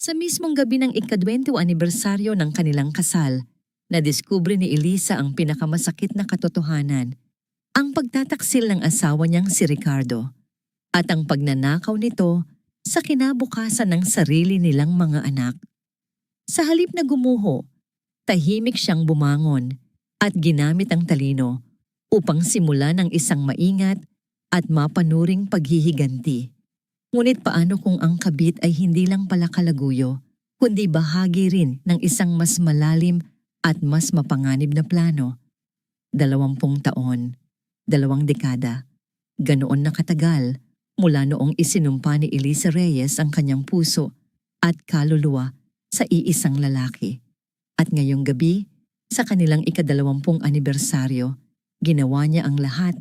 Sa mismong gabi ng ika-20 anibersaryo ng kanilang kasal, nadiskubre ni Elisa ang pinakamasakit na katotohanan, ang pagtataksil ng asawa niyang si Ricardo at ang pagnanakaw nito sa kinabukasan ng sarili nilang mga anak. Sa halip na gumuho, tahimik siyang bumangon at ginamit ang talino upang simulan ng isang maingat at mapanuring paghihiganti. Ngunit paano kung ang kabit ay hindi lang pala kalaguyo, kundi bahagi rin ng isang mas malalim at mas mapanganib na plano? 20 taon, 2 dekada, ganoon na katagal mula noong isinumpa ni Elisa Reyes ang kanyang puso at kaluluwa sa iisang lalaki. At ngayong gabi, sa kanilang ika-20 anibersaryo, ginawa niya ang lahat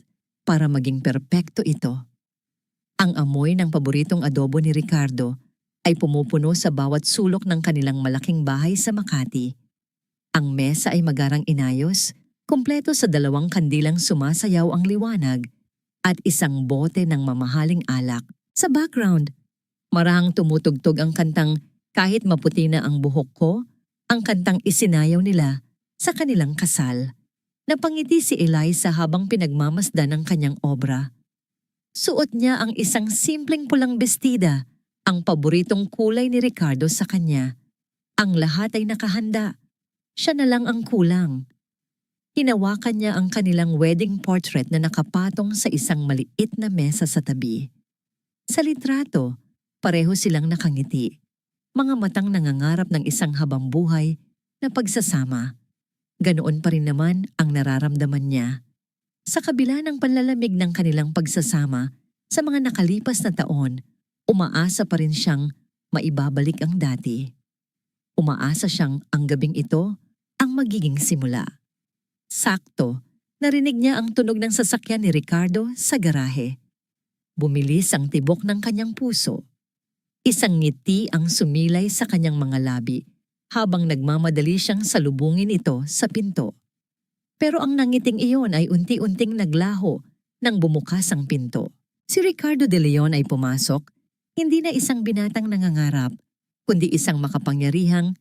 para maging perpekto ito. Ang amoy ng paboritong adobo ni Ricardo ay pumupuno sa bawat sulok ng kanilang malaking bahay sa Makati. Ang mesa ay magarang inayos, kumpleto sa 2 kandilang sumasayaw ang liwanag at isang bote ng mamahaling alak. Sa background, marahang tumutugtog ang kantang Kahit Maputi Na Ang Buhok Ko, ang kantang isinayaw nila sa kanilang kasal. Napangiti si Eliza habang pinagmamasdan ang kanyang obra. Suot niya ang isang simpleng pulang bestida, ang paboritong kulay ni Ricardo sa kanya. Ang lahat ay nakahanda. Siya na lang ang kulang. Hinawakan niya ang kanilang wedding portrait na nakapatong sa isang maliit na mesa sa tabi. Sa litrato, pareho silang nakangiti. Mga matang nangangarap ng isang habang buhay na pagsasama. Ganoon pa rin naman ang nararamdaman niya. Sa kabila ng panlalamig ng kanilang pagsasama, sa mga nakalipas na taon, umaasa pa rin siyang maibabalik ang dati. Umaasa siyang ang gabing ito ang magiging simula. Sakto, narinig niya ang tunog ng sasakyan ni Ricardo sa garahe. Bumilis ang tibok ng kanyang puso. Isang ngiti ang sumilay sa kanyang mga labi habang nagmamadali siyang salubungin ito sa pinto. Pero ang nangiting iyon ay unti-unting naglaho nang bumukas ang pinto. Si Ricardo de Leon ay pumasok, hindi na isang binatang nangangarap, kundi isang makapangyarihang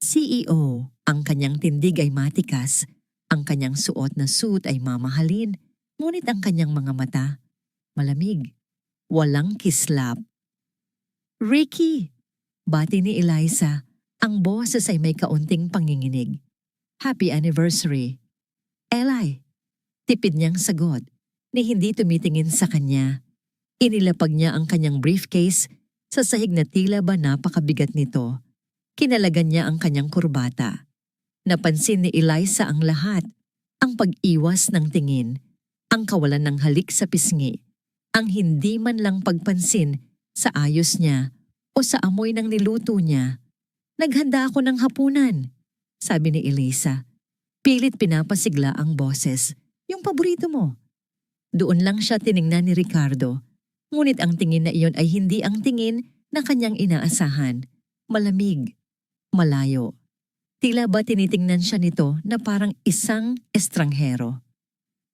CEO. Ang kanyang tindig ay matikas, ang kanyang suot na suit ay mamahalin, ngunit ang kanyang mga mata, malamig, walang kislap. Ricky! Bati ni Eliza, ang boses ay may kaunting panginginig. Happy anniversary! Eli! Tipid niyang sagot, ni hindi tumitingin sa kanya. Inilapag niya ang kanyang briefcase sa sahig na tila ba napakabigat nito. Kinalagan niya ang kanyang kurbata. Napansin ni Eliza ang lahat, ang pag-iwas ng tingin, ang kawalan ng halik sa pisngi, ang hindi man lang pagpansin sa ayos niya o sa amoy ng niluto niya. Naghanda ako ng hapunan, sabi ni Eliza. Pilit pinapasigla ang boses, yung paborito mo. Doon lang siya tiningnan ni Ricardo, ngunit ang tingin na iyon ay hindi ang tingin na kanyang inaasahan. Malamig, malayo. Tila ba tinitingnan siya nito na parang isang estranghero.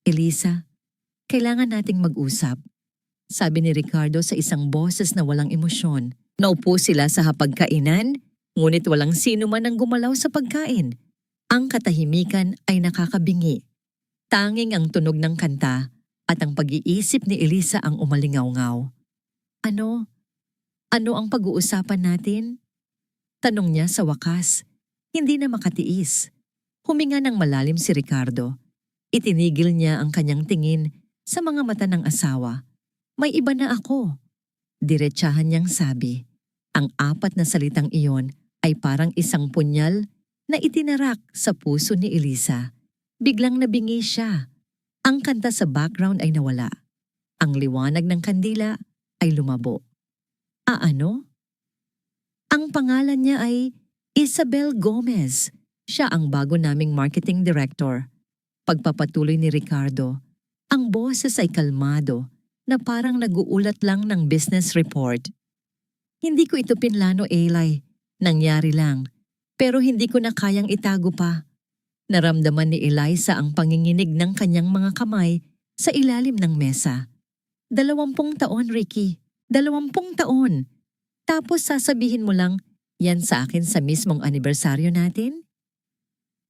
Eliza, kailangan nating mag-usap, sabi ni Ricardo sa isang boses na walang emosyon. Naupo sila sa hapagkainan, ngunit walang sino man ang gumalaw sa pagkain. Ang katahimikan ay nakakabingi. Tanging ang tunog ng kanta at ang pag-iisip ni Eliza ang umalingaw-ngaw. Ano? Ano ang pag-uusapan natin? Tanong niya sa wakas. Hindi na makatiis. Huminga ng malalim si Ricardo. Itinigil niya ang kanyang tingin sa mga mata ng asawa. May iba na ako. Diretsahan niyang sabi. Ang 4 na salitang iyon ay parang isang punyal na itinarak sa puso ni Eliza. Biglang nabingi siya. Ang kanta sa background ay nawala. Ang liwanag ng kandila ay lumabo. Ano? Ang pangalan niya ay Isabel Gomez. Siya ang bago naming marketing director. Pagpapatuloy ni Ricardo, ang boses ay kalmado na parang nag-uulat lang ng business report. Hindi ko ito pinlano, Eli. Nangyari lang. Pero hindi ko na kayang itago pa. Naramdaman ni Eliza ang panginginig ng kanyang mga kamay sa ilalim ng mesa. 20 taon, Ricky. 20 taon. Tapos sasabihin mo lang, Yan sa akin sa mismong anibersaryo natin?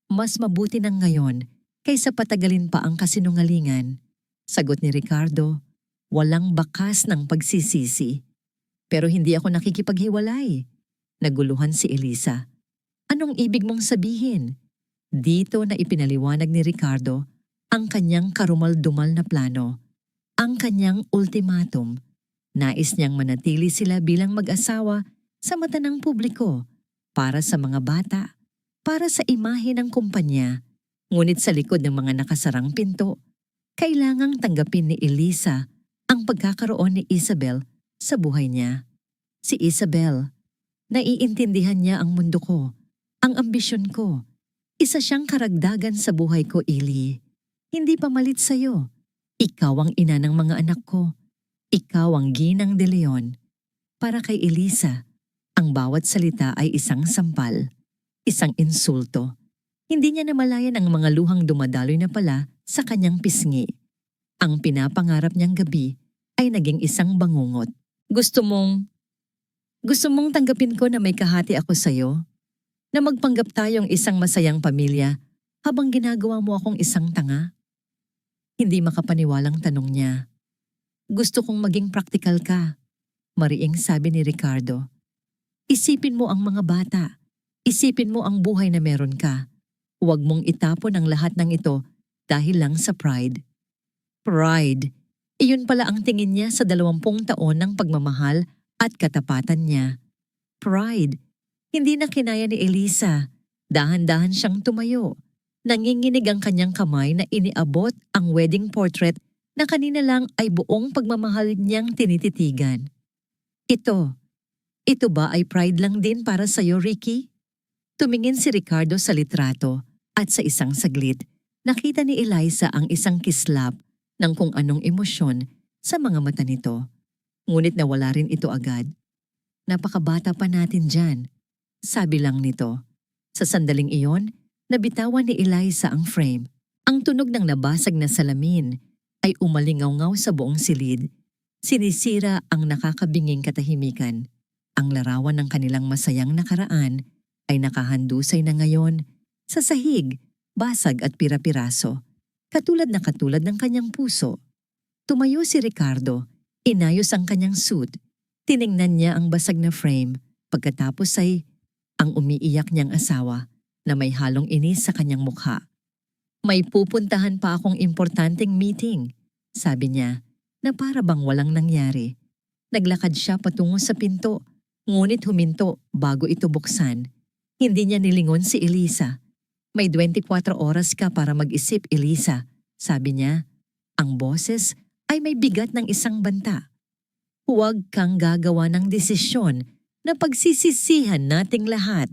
Mas mabuti ng ngayon kaysa patagalin pa ang kasinungalingan. Sagot ni Ricardo, walang bakas ng pagsisisi. Pero hindi ako nakikipaghiwalay. Naguluhan si Elisa. Anong ibig mong sabihin? Dito na ipinaliwanag ni Ricardo ang kanyang karumal-dumal na plano, ang kanyang ultimatum. Nais niyang manatili sila bilang mag-asawa sa mata ng publiko, para sa mga bata, para sa imahe ng kumpanya. Ngunit sa likod ng mga nakasarang pinto, kailangang tanggapin ni Elisa ang pagkakaroon ni Isabel sa buhay niya. Si Isabel, naiintindihan niya ang mundo ko, ang ambisyon ko. Isa siyang karagdagan sa buhay ko, Ili. Hindi pamalit sa'yo. Ikaw ang ina ng mga anak ko. Ikaw ang ginang de Leon. Para kay Elisa, ang bawat salita ay isang sampal, isang insulto. Hindi niya namalayan ang mga luhang dumadaloy na pala sa kanyang pisngi. Ang pinapangarap niyang gabi ay naging isang bangungot. Gusto mong tanggapin ko na may kahati ako sa'yo? Na magpanggap tayong isang masayang pamilya habang ginagawa mo akong isang tanga? Hindi makapaniwalang tanong niya. Gusto kong maging praktikal ka, mariing sabi ni Ricardo. Isipin mo ang mga bata. Isipin mo ang buhay na meron ka. Huwag mong itapon ang lahat ng ito dahil lang sa pride. Pride. Iyon pala ang tingin niya sa 20 taon ng pagmamahal at katapatan niya. Pride. Hindi na kinaya ni Elisa. Dahan-dahan siyang tumayo. Nanginginig ang kanyang kamay na iniabot ang wedding portrait na kanina lang ay buong pagmamahal niyang tinititigan. Ito ba ay pride lang din para sa'yo, Ricky? Tumingin si Ricardo sa litrato at sa isang saglit, nakita ni Eliza ang isang kislap ng kung anong emosyon sa mga mata nito. Ngunit nawala rin ito agad. Napakabata pa natin dyan, sabi lang nito. Sa sandaling iyon, nabitawan ni Eliza ang frame. Ang tunog ng nabasag na salamin ay umalingaw-ngaw sa buong silid. Sinisira ang nakakabinging katahimikan. Ang larawan ng kanilang masayang nakaraan ay nakahandusay na ngayon sa sahig, basag at pira-piraso, katulad ng kanyang puso. Tumayo si Ricardo, inayos ang kanyang suit, tiningnan niya ang basag na frame, pagkatapos ay ang umiiyak niyang asawa na may halong inis sa kanyang mukha. May pupuntahan pa akong importanteng meeting, sabi niya, na para bang walang nangyari. Naglakad siya patungo sa pinto, ngunit huminto bago ito buksan. Hindi niya nilingon si Elisa. May 24 oras ka para mag-isip, Elisa, sabi niya. Ang boses ay may bigat ng isang banta. Huwag kang gagawa ng desisyon na pagsisisihan nating lahat.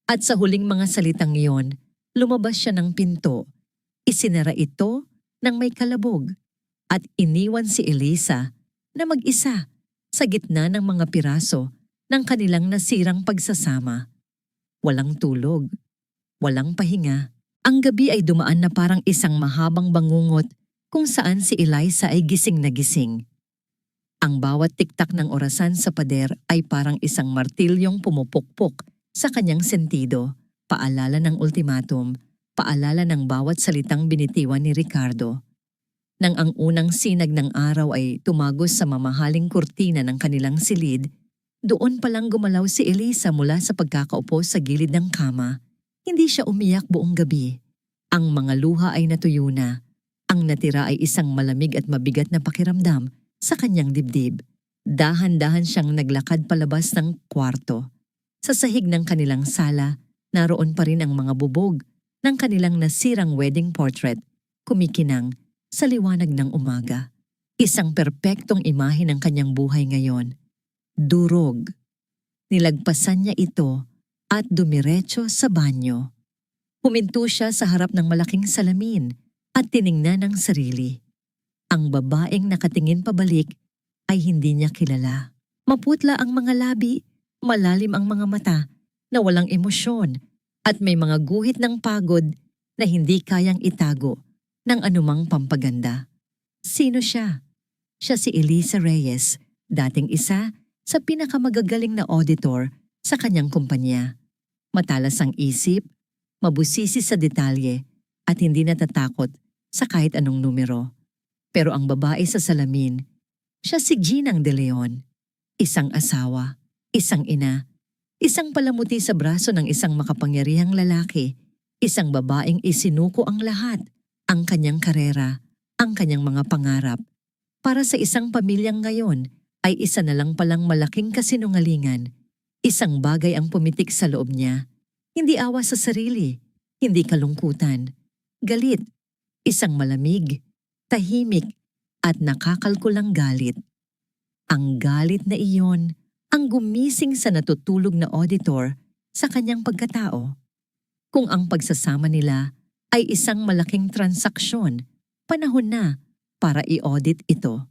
At sa huling mga salitang iyon, lumabas siya ng pinto. Isinara ito ng may kalabog at iniwan si Elisa na mag-isa sa gitna ng mga piraso ng kanilang nasirang pagsasama. Walang tulog, walang pahinga. Ang gabi ay dumaan na parang isang mahabang bangungot kung saan si Eliza ay gising na gising. Ang bawat tiktak ng orasan sa pader ay parang isang martilyong pumupukpok sa kanyang sentido, paalala ng ultimatum, paalala ng bawat salitang binitiwan ni Ricardo. Nang ang unang sinag ng araw ay tumagos sa mamahaling kurtina ng kanilang silid, doon palang gumalaw si Elisa mula sa pagkakaupo sa gilid ng kama. Hindi siya umiyak buong gabi. Ang mga luha ay natuyo na. Ang natira ay isang malamig at mabigat na pakiramdam sa kanyang dibdib. Dahan-dahan siyang naglakad palabas ng kwarto. Sa sahig ng kanilang sala, naroon pa rin ang mga bubog ng kanilang nasirang wedding portrait, kumikinang sa liwanag ng umaga. Isang perpektong imahe ng kanyang buhay ngayon. Durog. Nilagpasan niya ito at dumiretso sa banyo. Huminto siya sa harap ng malaking salamin at tiningnan ang sarili. Ang babaeng nakatingin pabalik ay hindi niya kilala. Maputla ang mga labi, malalim ang mga mata na walang emosyon at may mga guhit ng pagod na hindi kayang itago ng anumang pampaganda. Sino siya? Siya si Elisa Reyes, dating isa sa pinakamagagaling na auditor sa kanyang kumpanya. Matalas ang isip, mabusisi sa detalye, at hindi natatakot sa kahit anong numero. Pero ang babae sa salamin, siya si Ginang De Leon. Isang asawa, isang ina, isang palamuti sa braso ng isang makapangyarihang lalaki, isang babaeng isinuko ang lahat, ang kanyang karera, ang kanyang mga pangarap. Para sa isang pamilyang ngayon ay isa na lang palang malaking kasinungalingan. Isang bagay ang pumitik sa loob niya. Hindi awa sa sarili, hindi kalungkutan. Galit, isang malamig, tahimik, at nakakalkulang galit. Ang galit na iyon ang gumising sa natutulog na auditor sa kanyang pagkatao. Kung ang pagsasama nila ay isang malaking transaksyon, panahon na para i-audit ito.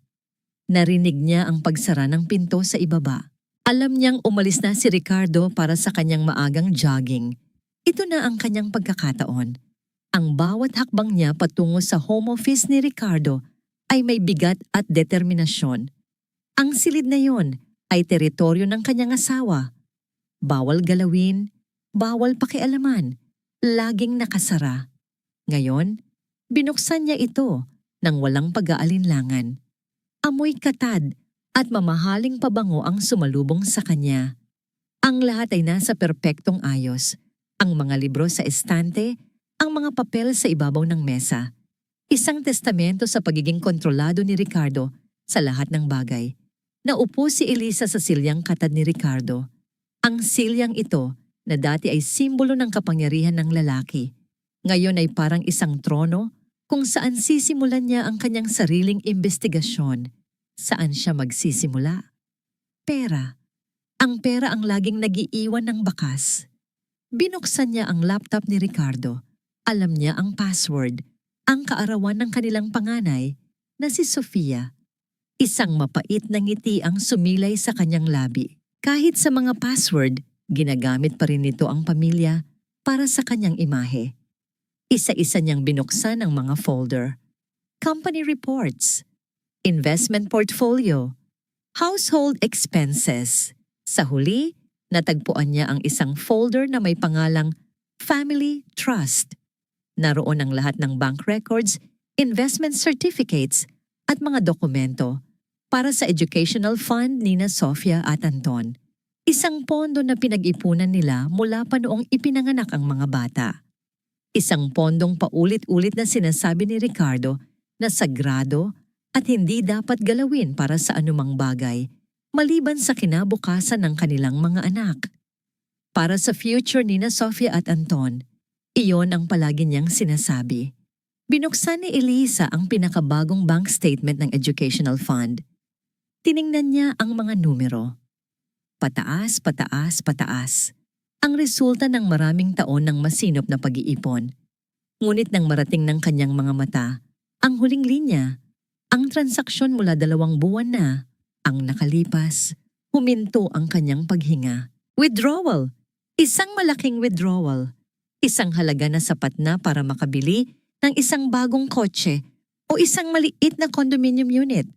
Narinig niya ang pagsara ng pinto sa ibaba. Alam niyang umalis na si Ricardo para sa kanyang maagang jogging. Ito na ang kanyang pagkakataon. Ang bawat hakbang niya patungo sa home office ni Ricardo ay may bigat at determinasyon. Ang silid na yon ay teritoryo ng kanyang asawa. Bawal galawin, bawal pakialaman, laging nakasara. Ngayon, binuksan niya ito nang walang pag-aalinlangan. Amoy katad at mamahaling pabango ang sumalubong sa kanya. Ang lahat ay nasa perpektong ayos. Ang mga libro sa estante, ang mga papel sa ibabaw ng mesa. Isang testamento sa pagiging kontrolado ni Ricardo sa lahat ng bagay. Naupo si Elisa sa silyang katad ni Ricardo. Ang silyang ito na dati ay simbolo ng kapangyarihan ng lalaki. Ngayon ay parang isang trono kung saan sisimulan niya ang kanyang sariling investigasyon. Saan siya magsisimula? Pera. Ang pera ang laging nagiiwan ng bakas. Binuksan niya ang laptop ni Ricardo. Alam niya ang password, ang kaarawan ng kanilang panganay na si Sofia. Isang mapait na ngiti ang sumilay sa kanyang labi. Kahit sa mga password, ginagamit pa rin nito ang pamilya para sa kanyang imahe. Isa-isa niyang binuksan ang mga folder. Company reports, investment portfolio, household expenses. Sa huli, natagpuan niya ang isang folder na may pangalang Family Trust. Naroon ang lahat ng bank records, investment certificates, at mga dokumento para sa educational fund ni na Sofia at Anton. Isang pondo na pinag-ipunan nila mula pa noong ipinanganak ang mga bata. Isang pondong paulit-ulit na sinasabi ni Ricardo na sagrado at hindi dapat galawin para sa anumang bagay, maliban sa kinabukasan ng kanilang mga anak. Para sa future ni na Sofia at Anton, iyon ang palagi niyang sinasabi. Binuksan ni Elisa ang pinakabagong bank statement ng educational fund. Tiningnan niya ang mga numero. Pataas, pataas, pataas. Ang resulta ng maraming taon ng masinop na pag-iipon. Ngunit nang marating ng kanyang mga mata, ang huling linya, ang transaksyon mula 2 buwan na, ang nakalipas, huminto ang kanyang paghinga. Withdrawal! Isang malaking withdrawal. Isang halaga na sapat na para makabili ng isang bagong kotse o isang maliit na condominium unit.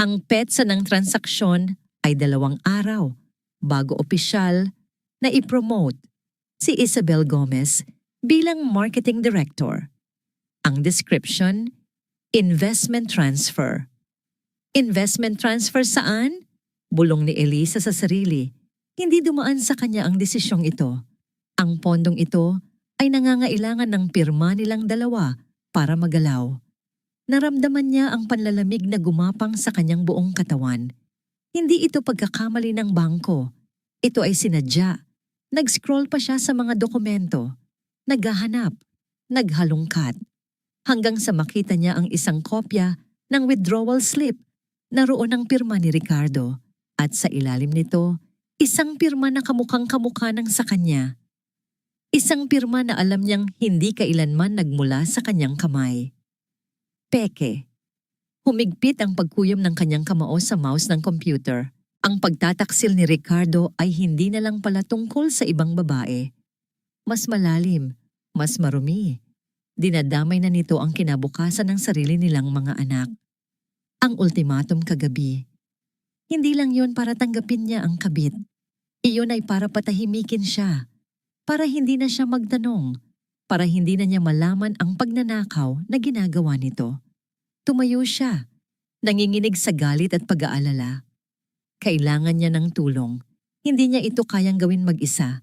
Ang petsa ng transaksyon ay 2 araw bago opisyal na i-promote si Isabel Gomez bilang marketing director. Ang description, investment transfer. Investment transfer saan? Bulong ni Elisa sa sarili. Hindi dumaan sa kanya ang desisyong ito. Ang pondong ito ay nangangailangan ng pirma nilang dalawa para magalaw. Naramdaman niya ang panlalamig na gumapang sa kanyang buong katawan. Hindi ito pagkakamali ng bangko. Ito ay sinadya. Nag-scroll pa siya sa mga dokumento. Naghahanap. Naghalungkat. Hanggang sa makita niya ang isang kopya ng withdrawal slip. Naroon ang pirma ni Ricardo. At sa ilalim nito, isang pirma na kamukhang-kamukha ng sa kanya. Isang pirma na alam niyang hindi kailanman nagmula sa kanyang kamay. Peke. Humigpit ang pagkuyom ng kanyang kamao sa mouse ng computer. Ang pagtataksil ni Ricardo ay hindi na lang pala tungkol sa ibang babae. Mas malalim, mas marumi. Dinadamay na nito ang kinabukasan ng sarili nilang mga anak. Ang ultimatum kagabi. Hindi lang yon para tanggapin niya ang kabit. Iyon ay para patahimikin siya, para hindi na siya magtanong, para hindi na niya malaman ang pagnanakaw na ginagawa nito. Tumayo siya, nanginginig sa galit at pag-aalala. Kailangan niya ng tulong. Hindi niya ito kayang gawin mag-isa.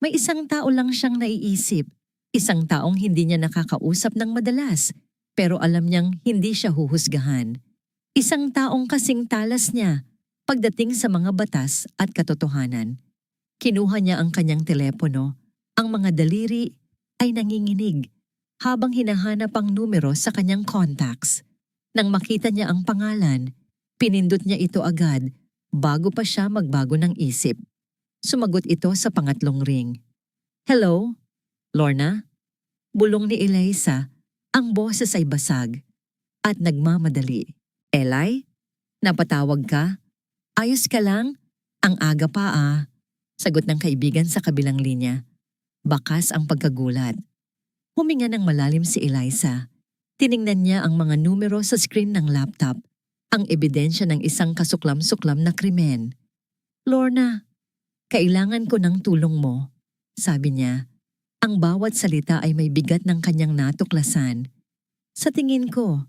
May isang tao lang siyang naiisip. Isang taong hindi niya nakakausap ng madalas, pero alam niyang hindi siya huhusgahan. Isang taong kasing talas niya pagdating sa mga batas at katotohanan. Kinuha niya ang kanyang telepono. Ang mga daliri ay nanginginig habang hinahanap ang numero sa kanyang contacts. Nang makita niya ang pangalan, pinindot niya ito agad bago pa siya magbago ng isip. Sumagot ito sa pangatlong ring. Hello? Lorna? Bulong ni Eliza, ang boses ay basag at nagmamadali. Eli? Napatawag ka? Ayos ka lang? Ang aga pa ah. Sagot ng kaibigan sa kabilang linya. Bakas ang pagkagulat. Huminga ng malalim si Eliza. Tiningnan niya ang mga numero sa screen ng laptop, ang ebidensya ng isang kasuklam-suklam na krimen. Lorna, kailangan ko ng tulong mo, sabi niya. Ang bawat salita ay may bigat ng kanyang natuklasan. Sa tingin ko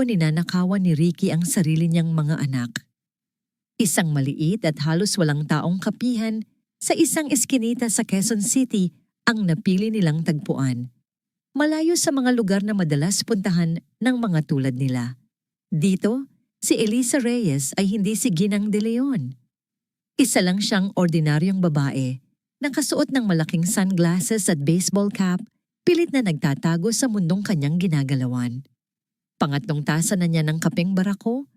ninanakawan ni Ricky ang sarili niyang mga anak. Isang maliit at halos walang taong kapihan sa isang eskinita sa Quezon City ang napili nilang tagpuan. Malayo sa mga lugar na madalas puntahan ng mga tulad nila. Dito, si Eliza Reyes ay hindi si Ginang De Leon. Isa lang siyang ordinaryong babae, nakasuot ng malaking sunglasses at baseball cap, pilit na nagtatago sa mundong kanyang ginagalawan. Pangatlong tasa na niya ng kapeng barako,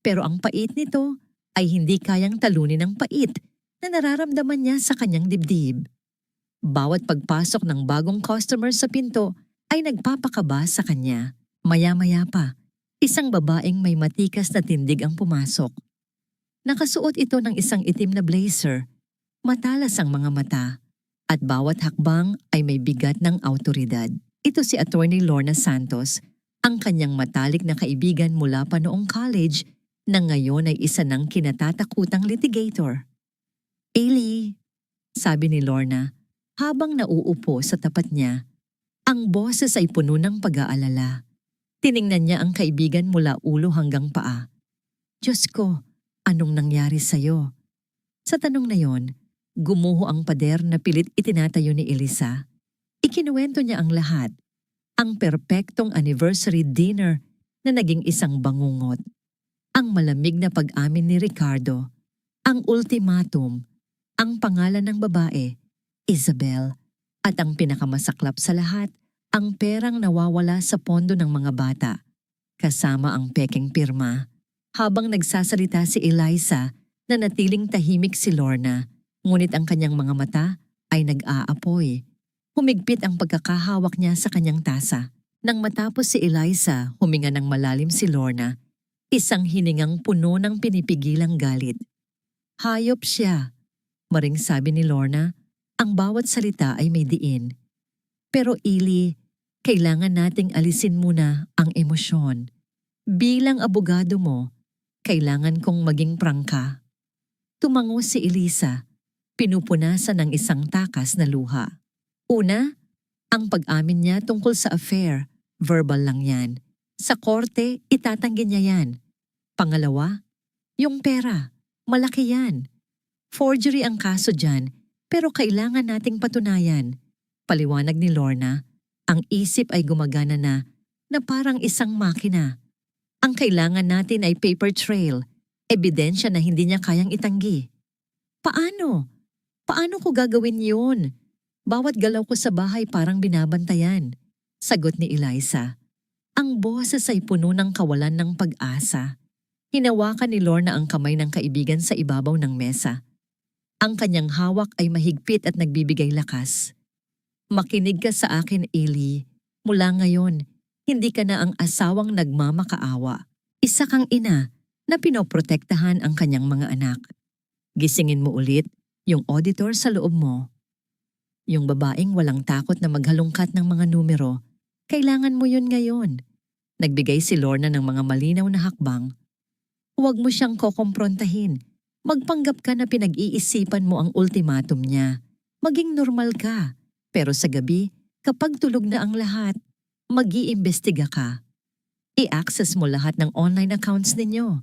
pero ang pait nito ay hindi kayang talunin ng pait na nararamdaman niya sa kanyang dibdib. Bawat pagpasok ng bagong customer sa pinto ay nagpapakaba sa kanya. Maya-maya pa, isang babaeng may matikas na tindig ang pumasok. Nakasuot ito ng isang itim na blazer, matalas ang mga mata, at bawat hakbang ay may bigat ng awtoridad. Ito si Attorney Lorna Santos, ang kanyang matalik na kaibigan mula pa noong college na ngayon ay isa ng kinatatakutang litigator. Eli, sabi ni Lorna, habang nauupo sa tapat niya. Ang boses ay puno ng pag-aalala. Tiningnan niya ang kaibigan mula ulo hanggang paa. Diyos ko, anong nangyari sa'yo? Sa tanong na yon, gumuho ang pader na pilit itinatayo ni Eliza. Ikinuwento niya ang lahat. Ang perpektong anniversary dinner na naging isang bangungot. Ang malamig na pag-amin ni Ricardo. Ang ultimatum. Ang pangalan ng babae, Isabel. At ang pinakamasaklap sa lahat, ang perang nawawala sa pondo ng mga bata, kasama ang pekeng pirma. Habang nagsasalita si Eliza, nanatiling tahimik si Lorna, ngunit ang kanyang mga mata ay nag-aapoy. Humigpit ang pagkakahawak niya sa kanyang tasa. Nang matapos si Eliza, huminga ng malalim si Lorna, isang hiningang puno ng pinipigilang galit. Hayop siya, maring sabi ni Lorna. Ang bawat salita ay may diin. Pero Eli, kailangan nating alisin muna ang emosyon. Bilang abogado mo, kailangan kong maging prangka. Tumango si Eliza, pinupunasan ng isang takas na luha. Una, ang pag-amin niya tungkol sa affair, verbal lang yan. Sa korte, itatanggi niya yan. Pangalawa, yung pera, malaki yan. Forgery ang kaso dyan, pero kailangan nating patunayan. Paliwanag ni Lorna, ang isip ay gumagana na parang isang makina. Ang kailangan natin ay paper trail, ebidensya na hindi niya kayang itanggi. Paano? Paano ko gagawin yun? Bawat galaw ko sa bahay parang binabantayan. Sagot ni Eliza. Ang boses ay puno ng kawalan ng pag-asa. Hinawakan ni Lorna ang kamay ng kaibigan sa ibabaw ng mesa. Ang kanyang hawak ay mahigpit at nagbibigay lakas. Makinig ka sa akin, Eli. Mula ngayon, hindi ka na ang asawang nagmamakaawa. Isa kang ina na pinoprotektahan ang kanyang mga anak. Gisingin mo ulit yung auditor sa loob mo. Yung babaeng walang takot na maghalongkat ng mga numero, kailangan mo yun ngayon. Nagbigay si Lorna ng mga malinaw na hakbang. Huwag mo siyang kokomprontahin. Magpanggap ka na pinag-iisipan mo ang ultimatum niya. Maging normal ka. Pero sa gabi, kapag tulog na ang lahat, mag-iimbestiga ka. I-access mo lahat ng online accounts ninyo.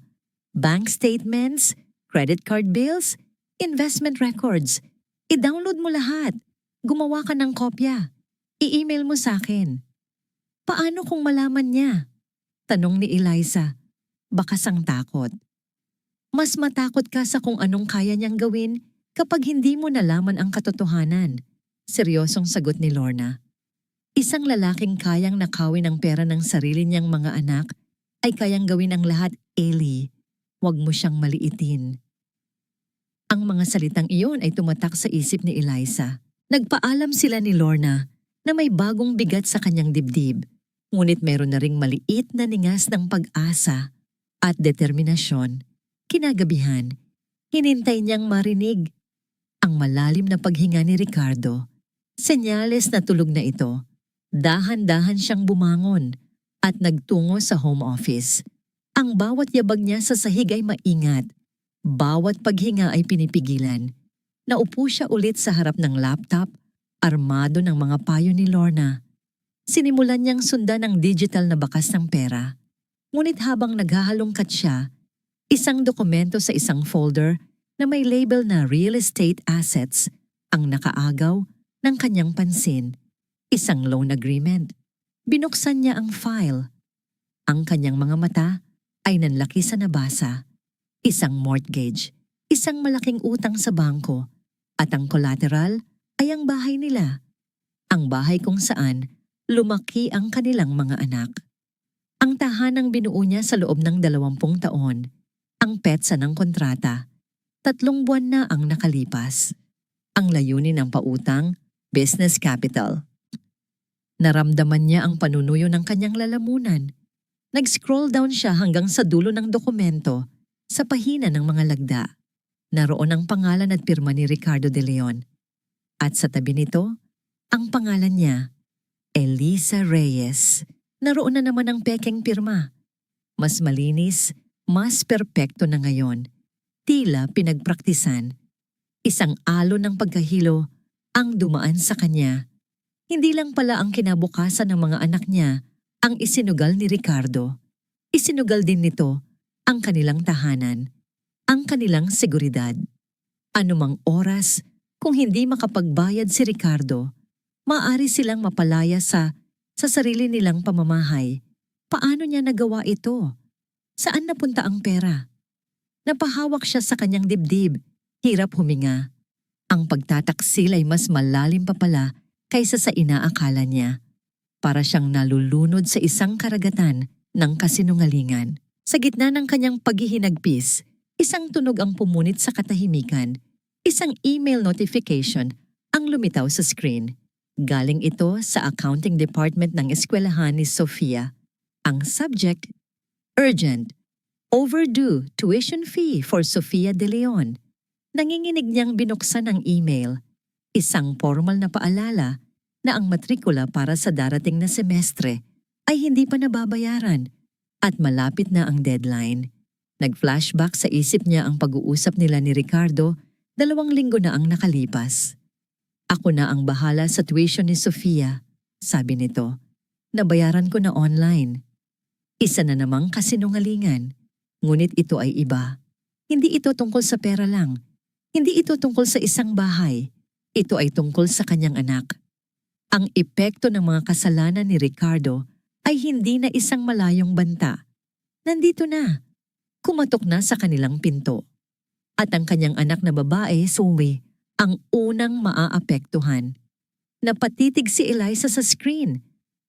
Bank statements, credit card bills, investment records. I-download mo lahat. Gumawa ka ng kopya. I-email mo sa akin. Paano kung malaman niya? Tanong ni Eliza. Bakas ang takot. Mas matakot ka sa kung anong kaya niyang gawin kapag hindi mo nalaman ang katotohanan. Seryosong sagot ni Lorna. Isang lalaking kayang nakawin ang pera ng sarili niyang mga anak ay kayang gawin ang lahat, Ellie. Huwag mo siyang maliitin. Ang mga salitang iyon ay tumatak sa isip ni Eliza. Nagpaalam sila ni Lorna na may bagong bigat sa kanyang dibdib, ngunit meron na ring maliit na ningas ng pag-asa at determinasyon. Kinagabihan, hinintay niyang marinig ang malalim na paghinga ni Ricardo. Senyales na tulog na ito. Dahan-dahan siyang bumangon at nagtungo sa home office. Ang bawat yabag niya sa sahig ay maingat. Bawat paghinga ay pinipigilan. Naupo siya ulit sa harap ng laptop, armado ng mga payo ni Lorna. Sinimulan niyang sundan ang digital na bakas ng pera. Ngunit habang naghahalongkat siya, isang dokumento sa isang folder na may label na Real Estate Assets ang nakaagaw ng kanyang pansin. Isang loan agreement. Binuksan niya ang file. Ang kanyang mga mata ay nanlaki sa nabasa. Isang mortgage, isang malaking utang sa bangko, at ang collateral ay ang bahay nila. Ang bahay kung saan lumaki ang kanilang mga anak. Ang tahanang binuo niya sa loob ng 20 taon. Ang petsa ng kontrata. 3 buwan na ang nakalipas. Ang layunin ng pautang, business capital. Naramdaman niya ang panunuyo ng kanyang lalamunan. Nag-scroll down siya hanggang sa dulo ng dokumento, sa pahina ng mga lagda. Naroon ang pangalan at pirma ni Ricardo de Leon. At sa tabi nito, ang pangalan niya, Eliza Reyes. Naroon na naman ang pekeng pirma. Mas malinis, mas perpekto na ngayon. Tila pinagpraktisan. Isang alon ng pagkahilo ang dumaan sa kanya. Hindi lang pala ang kinabukasan ng mga anak niya ang isinugal ni Ricardo. Isinugal din nito ang kanilang tahanan, ang kanilang seguridad. Anumang oras, kung hindi makapagbayad si Ricardo, maaari silang mapalaya sa sarili nilang pamamahay. Paano niya nagawa ito? Saan napunta ang pera? Napahawak siya sa kanyang dibdib, hirap huminga. Ang pagtataksil ay mas malalim pa pala kaysa sa inaakala niya. Para siyang nalulunod sa isang karagatan ng kasinungalingan. Sa gitna ng kanyang paghihinagpis, isang tunog ang pumunit sa katahimikan. Isang email notification ang lumitaw sa screen. Galing ito sa accounting department ng eskwelahan ni Sofia. Ang subject, urgent, overdue tuition fee for Sofia de Leon. Nanginginig niyang binuksan ang email. Isang formal na paalala na ang matrikula para sa darating na semestre ay hindi pa nababayaran at malapit na ang deadline. Nag-flashback sa isip niya ang pag-uusap nila ni Ricardo, 2 linggo na ang nakalipas. Ako na ang bahala sa tuition ni Sofia, sabi nito. Nabayaran ko na online. Isa na namang kasinungalingan. Ngunit ito ay iba. Hindi ito tungkol sa pera lang. Hindi ito tungkol sa isang bahay. Ito ay tungkol sa kanyang anak. Ang epekto ng mga kasalanan ni Ricardo ay hindi na isang malayong banta. Nandito na. Kumatok na sa kanilang pinto. At ang kanyang anak na babae, Zoe, ang unang maaapektuhan. Napatitig si Eliza sa screen.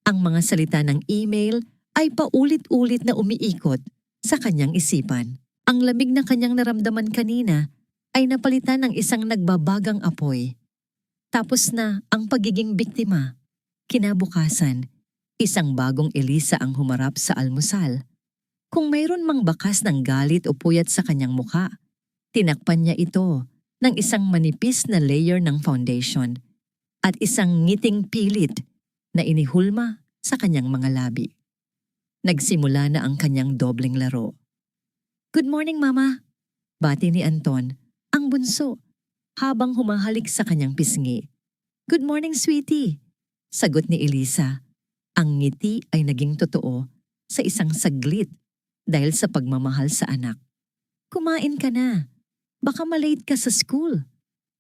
Ang mga salita ng email ay paulit-ulit na umiikot sa kanyang isipan. Ang lamig na kanyang naramdaman kanina ay napalitan ng isang nagbabagang apoy. Tapos na ang pagiging biktima. Kinabukasan, isang bagong Eliza ang humarap sa almusal. Kung mayroon mang bakas ng galit o puyat sa kanyang mukha, tinakpan niya ito ng isang manipis na layer ng foundation at isang ngiting pilit na inihulma sa kanyang mga labi. Nagsimula na ang kanyang dobleng laro. Good morning, Mama. Bati ni Anton, ang bunso, habang humahalik sa kanyang pisngi. "Good morning, sweetie," sagot ni Elisa. Ang ngiti ay naging totoo sa isang saglit dahil sa pagmamahal sa anak. "Kumain ka na. Baka malate ka sa school."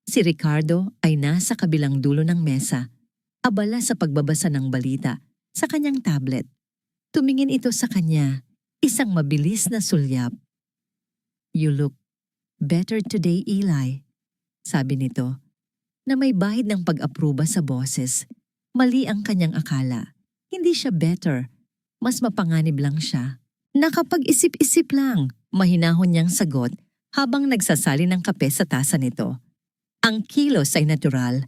Si Ricardo ay nasa kabilang dulo ng mesa, abala sa pagbabasa ng balita sa kanyang tablet. Tumingin ito sa kanya, isang mabilis na sulyap. "You look better today, Eli," sabi nito, na may bahid ng pag-apruba sa boses. Mali ang kanyang akala. Hindi siya better, mas mapanganib lang siya. "Nakapag-isip-isip lang," mahinahon niyang sagot habang nagsasali ng kape sa tasa nito. Ang kilos ay natural,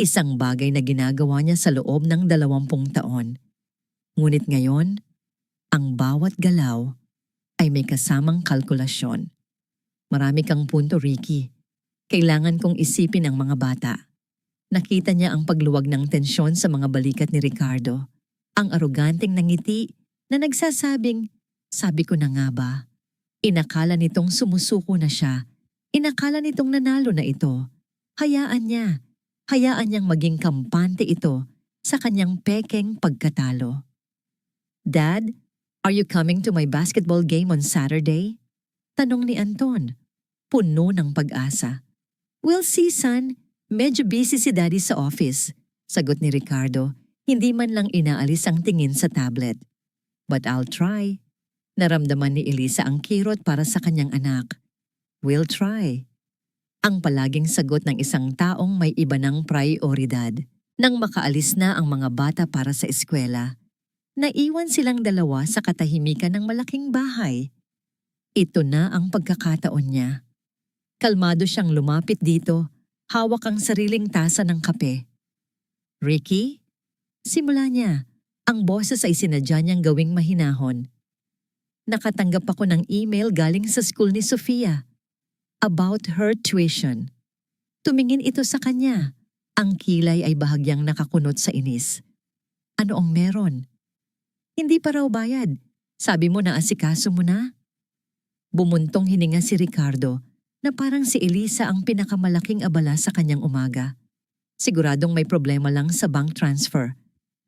isang bagay na ginagawa niya sa loob ng 20 taon. Ngunit ngayon, ang bawat galaw ay may kasamang kalkulasyon. "Marami kang punto, Ricky. Kailangan kong isipin ang mga bata." Nakita niya ang pagluwag ng tensyon sa mga balikat ni Ricardo. Ang aroganteng nangiti na nagsasabing, "Sabi ko na nga ba?" Inakala nitong sumusuko na siya. Inakala nitong nanalo na ito. Hayaan niya. Hayaan niyang maging kampante ito sa kanyang pekeng pagkatalo. "Dad, are you coming to my basketball game on Saturday?" Tanong ni Anton, puno ng pag-asa. "We'll see, son. Medyo busy si Daddy sa office," sagot ni Ricardo, hindi man lang inaalis ang tingin sa tablet. "But I'll try." Naramdaman ni Elisa ang kirot para sa kanyang anak. "We'll try." Ang palaging sagot ng isang taong may iba ng prioridad. Nang makaalis na ang mga bata para sa eskwela, naiwan silang dalawa sa katahimikan ng malaking bahay. Ito na ang pagkakataon niya. Kalmado siyang lumapit dito, hawak ang sariling tasa ng kape. "Ricky?" Simula niya, ang boses ay sinadya niyang gawing mahinahon. "Nakatanggap ako ng email galing sa school ni Sofia about her tuition." Tumingin ito sa kanya. Ang kilay ay bahagyang nakakunot sa inis. "Ano ang meron?" "Hindi pa raw bayad. Sabi mo na asikaso mo na?" Bumuntong hininga si Ricardo na parang si Elisa ang pinakamalaking abala sa kanyang umaga. Siguradong may problema lang sa bank transfer.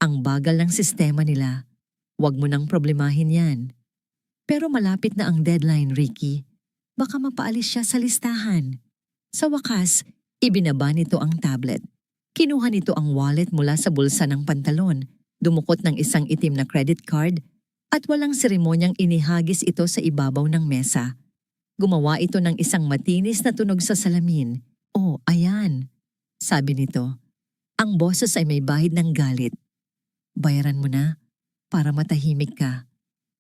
Ang bagal ng sistema nila. Huwag mo nang problemahin yan. Pero malapit na ang deadline, Ricky. Baka mapaalis siya sa listahan. Sa wakas, ibinaba nito ang tablet. Kinuha nito ang wallet mula sa bulsa ng pantalon, dumukot ng isang itim na credit card, at walang seremonyang inihagis ito sa ibabaw ng mesa. Gumawa ito ng isang matinis na tunog sa salamin. "Oh, ayan," sabi nito. Ang boses ay may bahid ng galit. "Bayaran mo na para matahimik ka.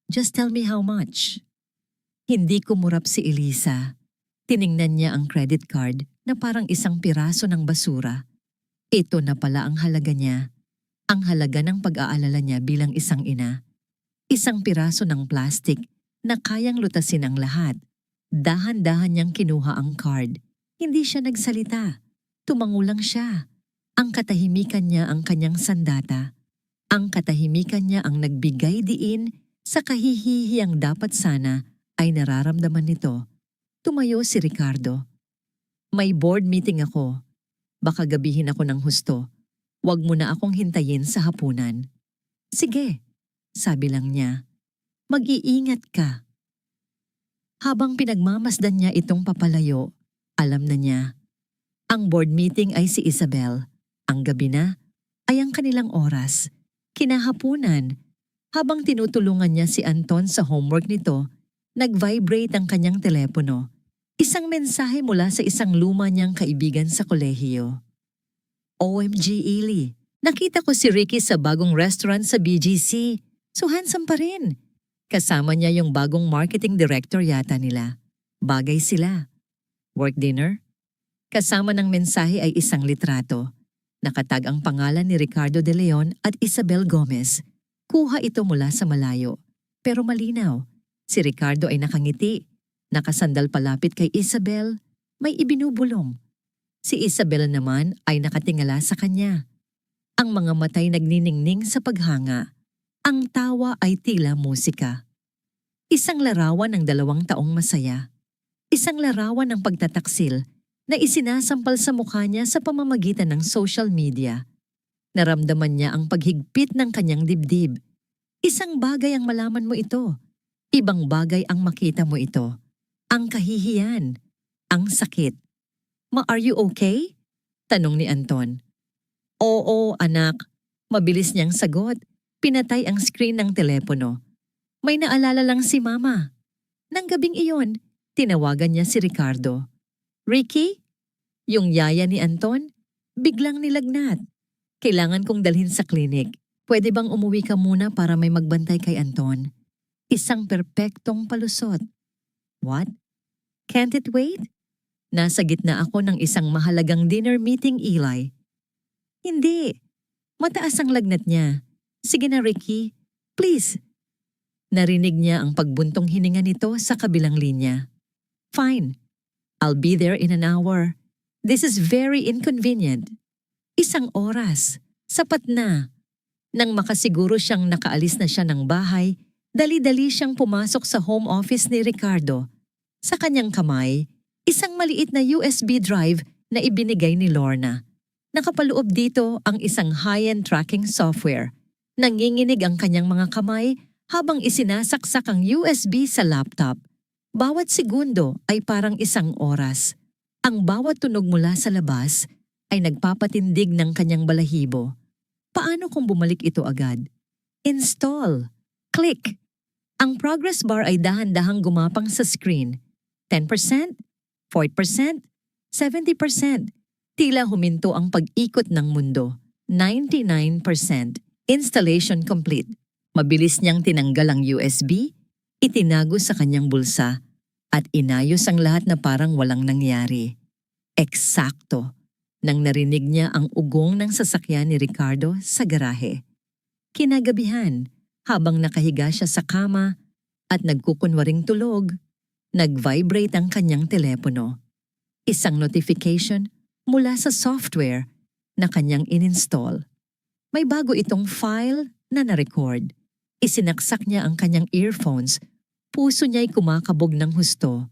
Just tell me how much." Hindi kumurap si Elisa. Tiningnan niya ang credit card na parang isang piraso ng basura. Ito na pala ang halaga niya. Ang halaga ng pag-aalala niya bilang isang ina. Isang piraso ng plastic na kayang lutasin ang lahat. Dahan-dahan niyang kinuha ang card. Hindi siya nagsalita. Tumango lang siya. Ang katahimikan niya ang kanyang sandata. Ang katahimikan niya ang nagbigay diin sa kahihihiyang dapat sana ay nararamdaman nito. Tumayo si Ricardo. "May board meeting ako. Baka gabihin ako ng husto. Huwag mo na akong hintayin sa hapunan." "Sige," sabi lang niya. "Mag-iingat ka." Habang pinagmamasdan niya itong papalayo, alam na niya. Ang board meeting ay si Isabel. Ang gabi na ay ang kanilang oras. Kinahapunan. Habang tinutulungan niya si Anton sa homework nito, nag-vibrate ang kanyang telepono. Isang mensahe mula sa isang luma niyang kaibigan sa kolehiyo. "OMG, Eli, nakita ko si Ricky sa bagong restaurant sa BGC. So handsome pa rin. Kasama niya yung bagong marketing director yata nila. Bagay sila. Work dinner?" Kasama ng mensahe ay isang litrato. Nakatag ang pangalan ni Ricardo de Leon at Isabel Gomez. Kuha ito mula sa malayo. Pero malinaw. Si Ricardo ay nakangiti. Nakasandal palapit kay Isabel. May ibinubulong. Si Isabel naman ay nakatingala sa kanya. Ang mga matay nagniningning sa paghanga. Ang tawa ay tila musika. Isang larawan ng 2 taong masaya. Isang larawan ng pagtataksil na isinasampal sa mukha niya sa pamamagitan ng social media. Naramdaman niya ang paghigpit ng kanyang dibdib. Isang bagay ang malaman mo ito. Ibang bagay ang makita mo ito. Ang kahihiyan. Ang sakit. Are you okay? Tanong ni Anton. Oo, anak. Mabilis niyang sagot. Pinatay ang screen ng telepono. May naalala lang si Mama. Nang gabing iyon, tinawagan niya si Ricardo. Ricky? Yung yaya ni Anton? Biglang nilagnat. Kailangan kong dalhin sa klinik. Pwede bang umuwi ka muna para may magbantay kay Anton? Isang perpektong palusot. What? Can't it wait? Nasa gitna ako ng isang mahalagang dinner meeting, Eli. Hindi. Mataas ang lagnat niya. Sige na, Ricky. Please. Narinig niya ang pagbuntong hininga nito sa kabilang linya. Fine. I'll be there in an hour. This is very inconvenient. Isang oras. Sapat na. Nang makasiguro siyang nakaalis na siya ng bahay, dali-dali siyang pumasok sa home office ni Ricardo. Sa kanyang kamay, isang maliit na USB drive na ibinigay ni Lorna. Nakapaloob dito ang isang high-end tracking software. Nanginginig ang kanyang mga kamay habang isinasaksak ang USB sa laptop. Bawat segundo ay parang isang oras. Ang bawat tunog mula sa labas ay nagpapatindig ng kanyang balahibo. Paano kung bumalik ito agad? Install. Click. Ang progress bar ay dahan-dahang gumapang sa screen. 10%, 40%, 70%. Tila huminto ang pag-ikot ng mundo. 99%. Installation complete. Mabilis niyang tinanggal ang USB, itinago sa kanyang bulsa, at inayos ang lahat na parang walang nangyari. Eksakto. Nang narinig niya ang ugong ng sasakyan ni Ricardo sa garahe. Kinagabihan, habang nakahiga siya sa kama at nagkukunwaring tulog, nag-vibrate ang kanyang telepono. Isang notification mula sa software na kanyang ininstall. May bago itong file na na-record. Isinaksak niya ang kanyang earphones. Puso niya'y kumakabog ng husto.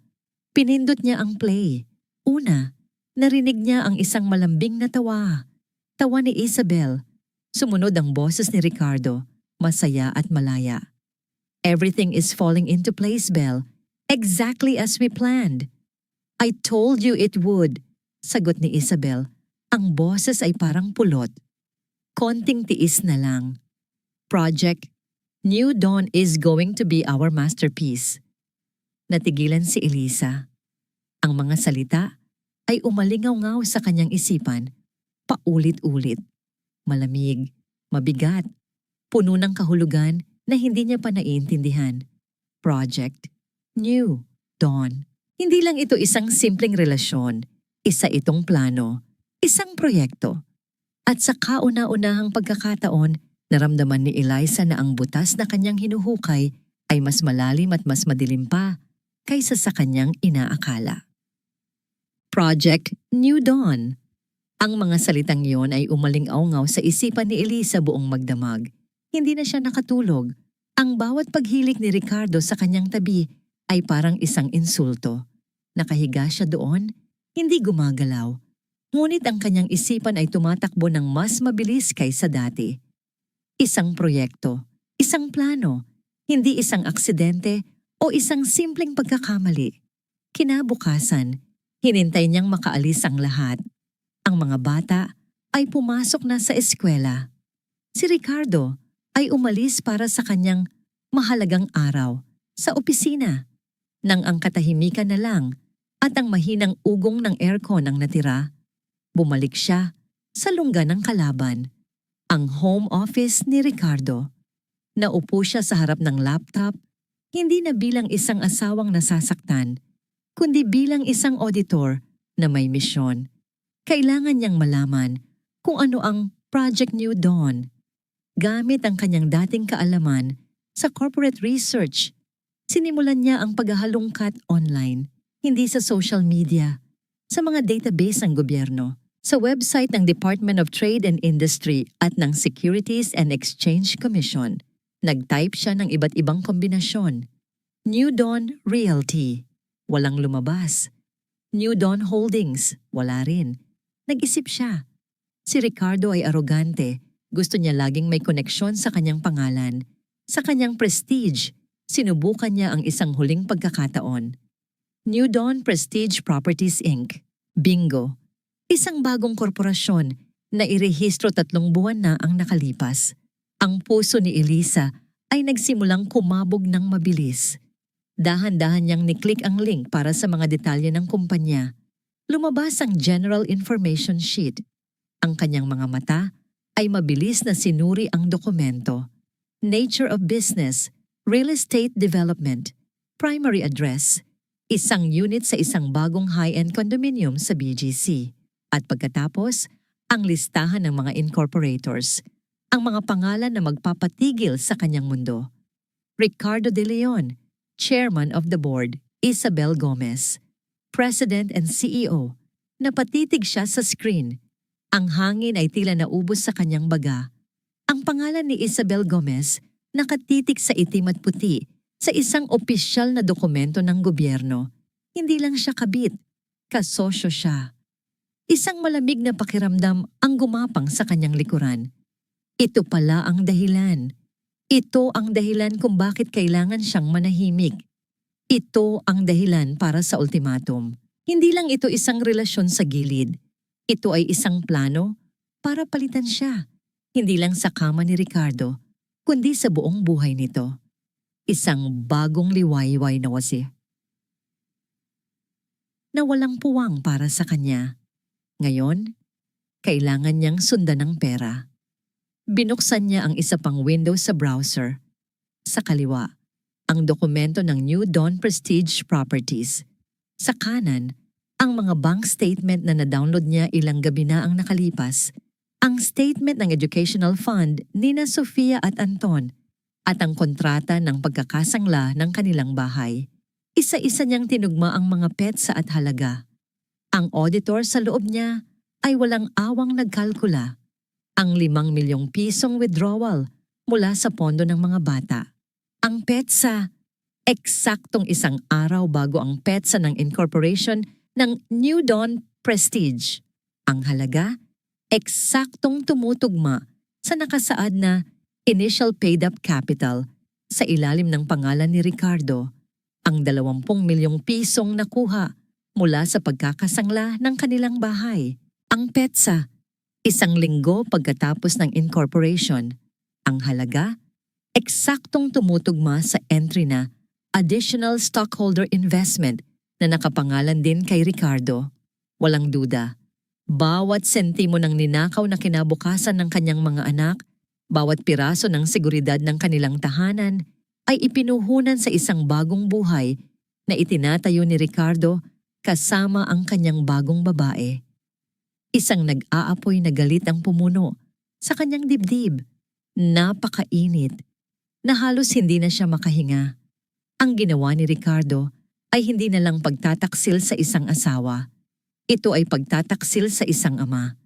Pinindot niya ang play. Una, narinig niya ang isang malambing na tawa. Tawa ni Isabel. Sumunod ang boses ni Ricardo, masaya at malaya. Everything is falling into place, Belle. Exactly as we planned. I told you it would, sagot ni Isabel. Ang boses ay parang pulot. Konting tiis na lang. Project New Dawn is going to be our masterpiece. Natigilan si Elisa. Ang mga salita ay umalingaw-ngaw sa kanyang isipan, paulit-ulit. Malamig, mabigat, puno ng kahulugan na hindi niya pa naiintindihan. Project New Dawn. Hindi lang ito isang simpleng relasyon, isa itong plano, isang proyekto. At sa kauna-unahang pagkakataon, naramdaman ni Eliza na ang butas na kanyang hinuhukay ay mas malalim at mas madilim pa kaysa sa kanyang inaakala. Project New Dawn. Ang mga salitang iyon ay umaling-aungaw sa isipan ni Eliza buong magdamag. Hindi na siya nakatulog. Ang bawat paghilik ni Ricardo sa kanyang tabi ay parang isang insulto. Nakahiga siya doon, hindi gumagalaw. Ngunit ang kanyang isipan ay tumatakbo ng mas mabilis kaysa dati. Isang proyekto, isang plano, hindi isang aksidente o isang simpleng pagkakamali. Kinabukasan, hinintay niyang makaalis ang lahat. Ang mga bata ay pumasok na sa eskwela. Si Ricardo ay umalis para sa kanyang mahalagang araw sa opisina. Nang ang katahimikan na lang at ang mahinang ugong ng aircon ang natira, bumalik siya sa lungga ng kalaban, ang home office ni Ricardo. Naupo siya sa harap ng laptop, hindi na bilang isang asawang nasasaktan, kundi bilang isang auditor na may misyon. Kailangan niyang malaman kung ano ang Project New Dawn. Gamit ang kanyang dating kaalaman sa corporate research, sinimulan niya ang paghahalungkat online, hindi sa social media, sa mga database ng gobyerno, sa website ng Department of Trade and Industry at ng Securities and Exchange Commission. Nag-type siya ng iba't ibang kombinasyon. New Dawn Realty, Walang lumabas. New Dawn Holdings, wala rin. Nag-isip siya. Si Ricardo ay arogante. Gusto niya laging may koneksyon sa kanyang pangalan. Sa kanyang prestige, sinubukan niya ang isang huling pagkakataon. New Dawn Prestige Properties Inc. Bingo. Isang bagong korporasyon na irehistro 3 buwan na ang nakalipas. Ang puso ni Elisa ay nagsimulang kumabog ng mabilis. Dahan-dahan niyang ni-click ang link para sa mga detalye ng kumpanya. Lumabas ang General Information Sheet. Ang kanyang mga mata ay mabilis na sinuri ang dokumento. Nature of business, real estate development, primary address, isang unit sa isang bagong high-end condominium sa BGC. At pagkatapos, ang listahan ng mga incorporators, ang mga pangalan na magpapatigil sa kanyang mundo. Ricardo De Leon, Chairman of the Board, Isabel Gomez, President and CEO. Napatitig siya sa screen. Ang hangin ay tila naubos sa kanyang baga. Ang pangalan ni Isabel Gomez nakatitik sa itim at puti sa isang opisyal na dokumento ng gobyerno. Hindi lang siya kabit, kasosyo siya. Isang malamig na pakiramdam ang gumapang sa kanyang likuran. Ito pala ang dahilan. Ito ang dahilan kung bakit kailangan siyang manahimik. Ito ang dahilan para sa ultimatum. Hindi lang ito isang relasyon sa gilid. Ito ay isang plano para palitan siya. Hindi lang sa kama ni Ricardo, kundi sa buong buhay nito. Isang bagong liwayway na wasi. Na walang puwang para sa kanya. Ngayon, kailangan niyang sundan ng pera. Binuksan niya ang isa pang window sa browser. Sa kaliwa, ang dokumento ng New Dawn Prestige Properties. Sa kanan, ang mga bank statement na na-download niya ilang gabi na ang nakalipas. Ang statement ng Educational Fund nina Sofia at Anton at ang kontrata ng pagkakasangla ng kanilang bahay. Isa-isa niyang tinugma ang mga petsa at halaga. Ang auditor sa loob niya ay walang awang nagkalkula. Ang 5 milyong pisong withdrawal mula sa pondo ng mga bata. Ang petsa, eksaktong isang araw bago ang petsa ng incorporation ng New Dawn Prestige. Ang halaga, eksaktong tumutugma sa nakasaad na initial paid-up capital sa ilalim ng pangalan ni Ricardo. Ang 20 milyong pisong nakuha mula sa pagkakasangla ng kanilang bahay. Ang petsa, 1 linggo pagkatapos ng incorporation. Ang halaga, eksaktong tumutugma sa entry na additional stockholder investment na nakapangalan din kay Ricardo. Walang duda, bawat sentimo ng ninakaw na kinabukasan ng kanyang mga anak, bawat piraso ng seguridad ng kanilang tahanan, ay ipinuhunan sa isang bagong buhay na itinatayo ni Ricardo kasama ang kanyang bagong babae. Isang nag-aapoy na galit ang pumuno sa kanyang dibdib. Napakainit na halos hindi na siya makahinga. Ang ginawa ni Ricardo ay hindi na lang pagtataksil sa isang asawa. Ito ay pagtataksil sa isang ama.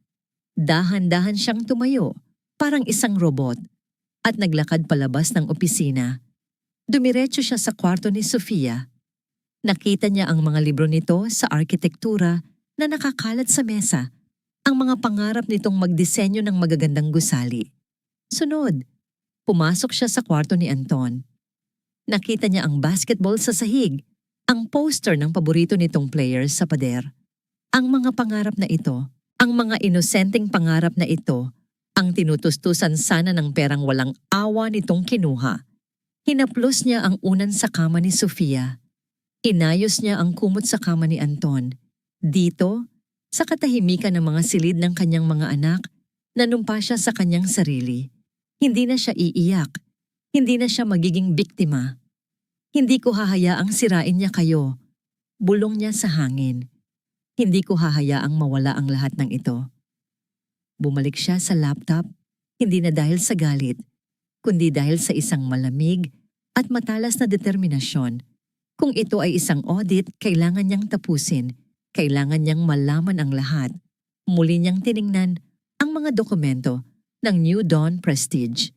Dahan-dahan siyang tumayo, parang isang robot, at naglakad palabas ng opisina. Dumiretso siya sa kwarto ni Sofia. Nakita niya ang mga libro nito sa arkitektura na nakakalat sa mesa. Ang mga pangarap nitong magdisenyo ng magagandang gusali. Sunod, pumasok siya sa kwarto ni Anton. Nakita niya ang basketball sa sahig, ang poster ng paborito nitong players sa pader. Ang mga pangarap na ito, ang mga inosenteng pangarap na ito, ang tinutustusan sana ng perang walang awa nitong kinuha. Hinaplos niya ang unan sa kama ni Sofia. Inayos niya ang kumot sa kama ni Anton. Dito, sa katahimikan ng mga silid ng kanyang mga anak, nanumpa siya sa kanyang sarili. Hindi na siya iiyak. Hindi na siya magiging biktima. Hindi ko hahayaang sirain niya kayo. Bulong niya sa hangin. Hindi ko hahayaang mawala ang lahat ng ito. Bumalik siya sa laptop, hindi na dahil sa galit, kundi dahil sa isang malamig at matalas na determinasyon. Kung ito ay isang audit, kailangan niyang tapusin. Kailangan niyang malaman ang lahat. Muli niyang tiningnan ang mga dokumento ng New Dawn Prestige.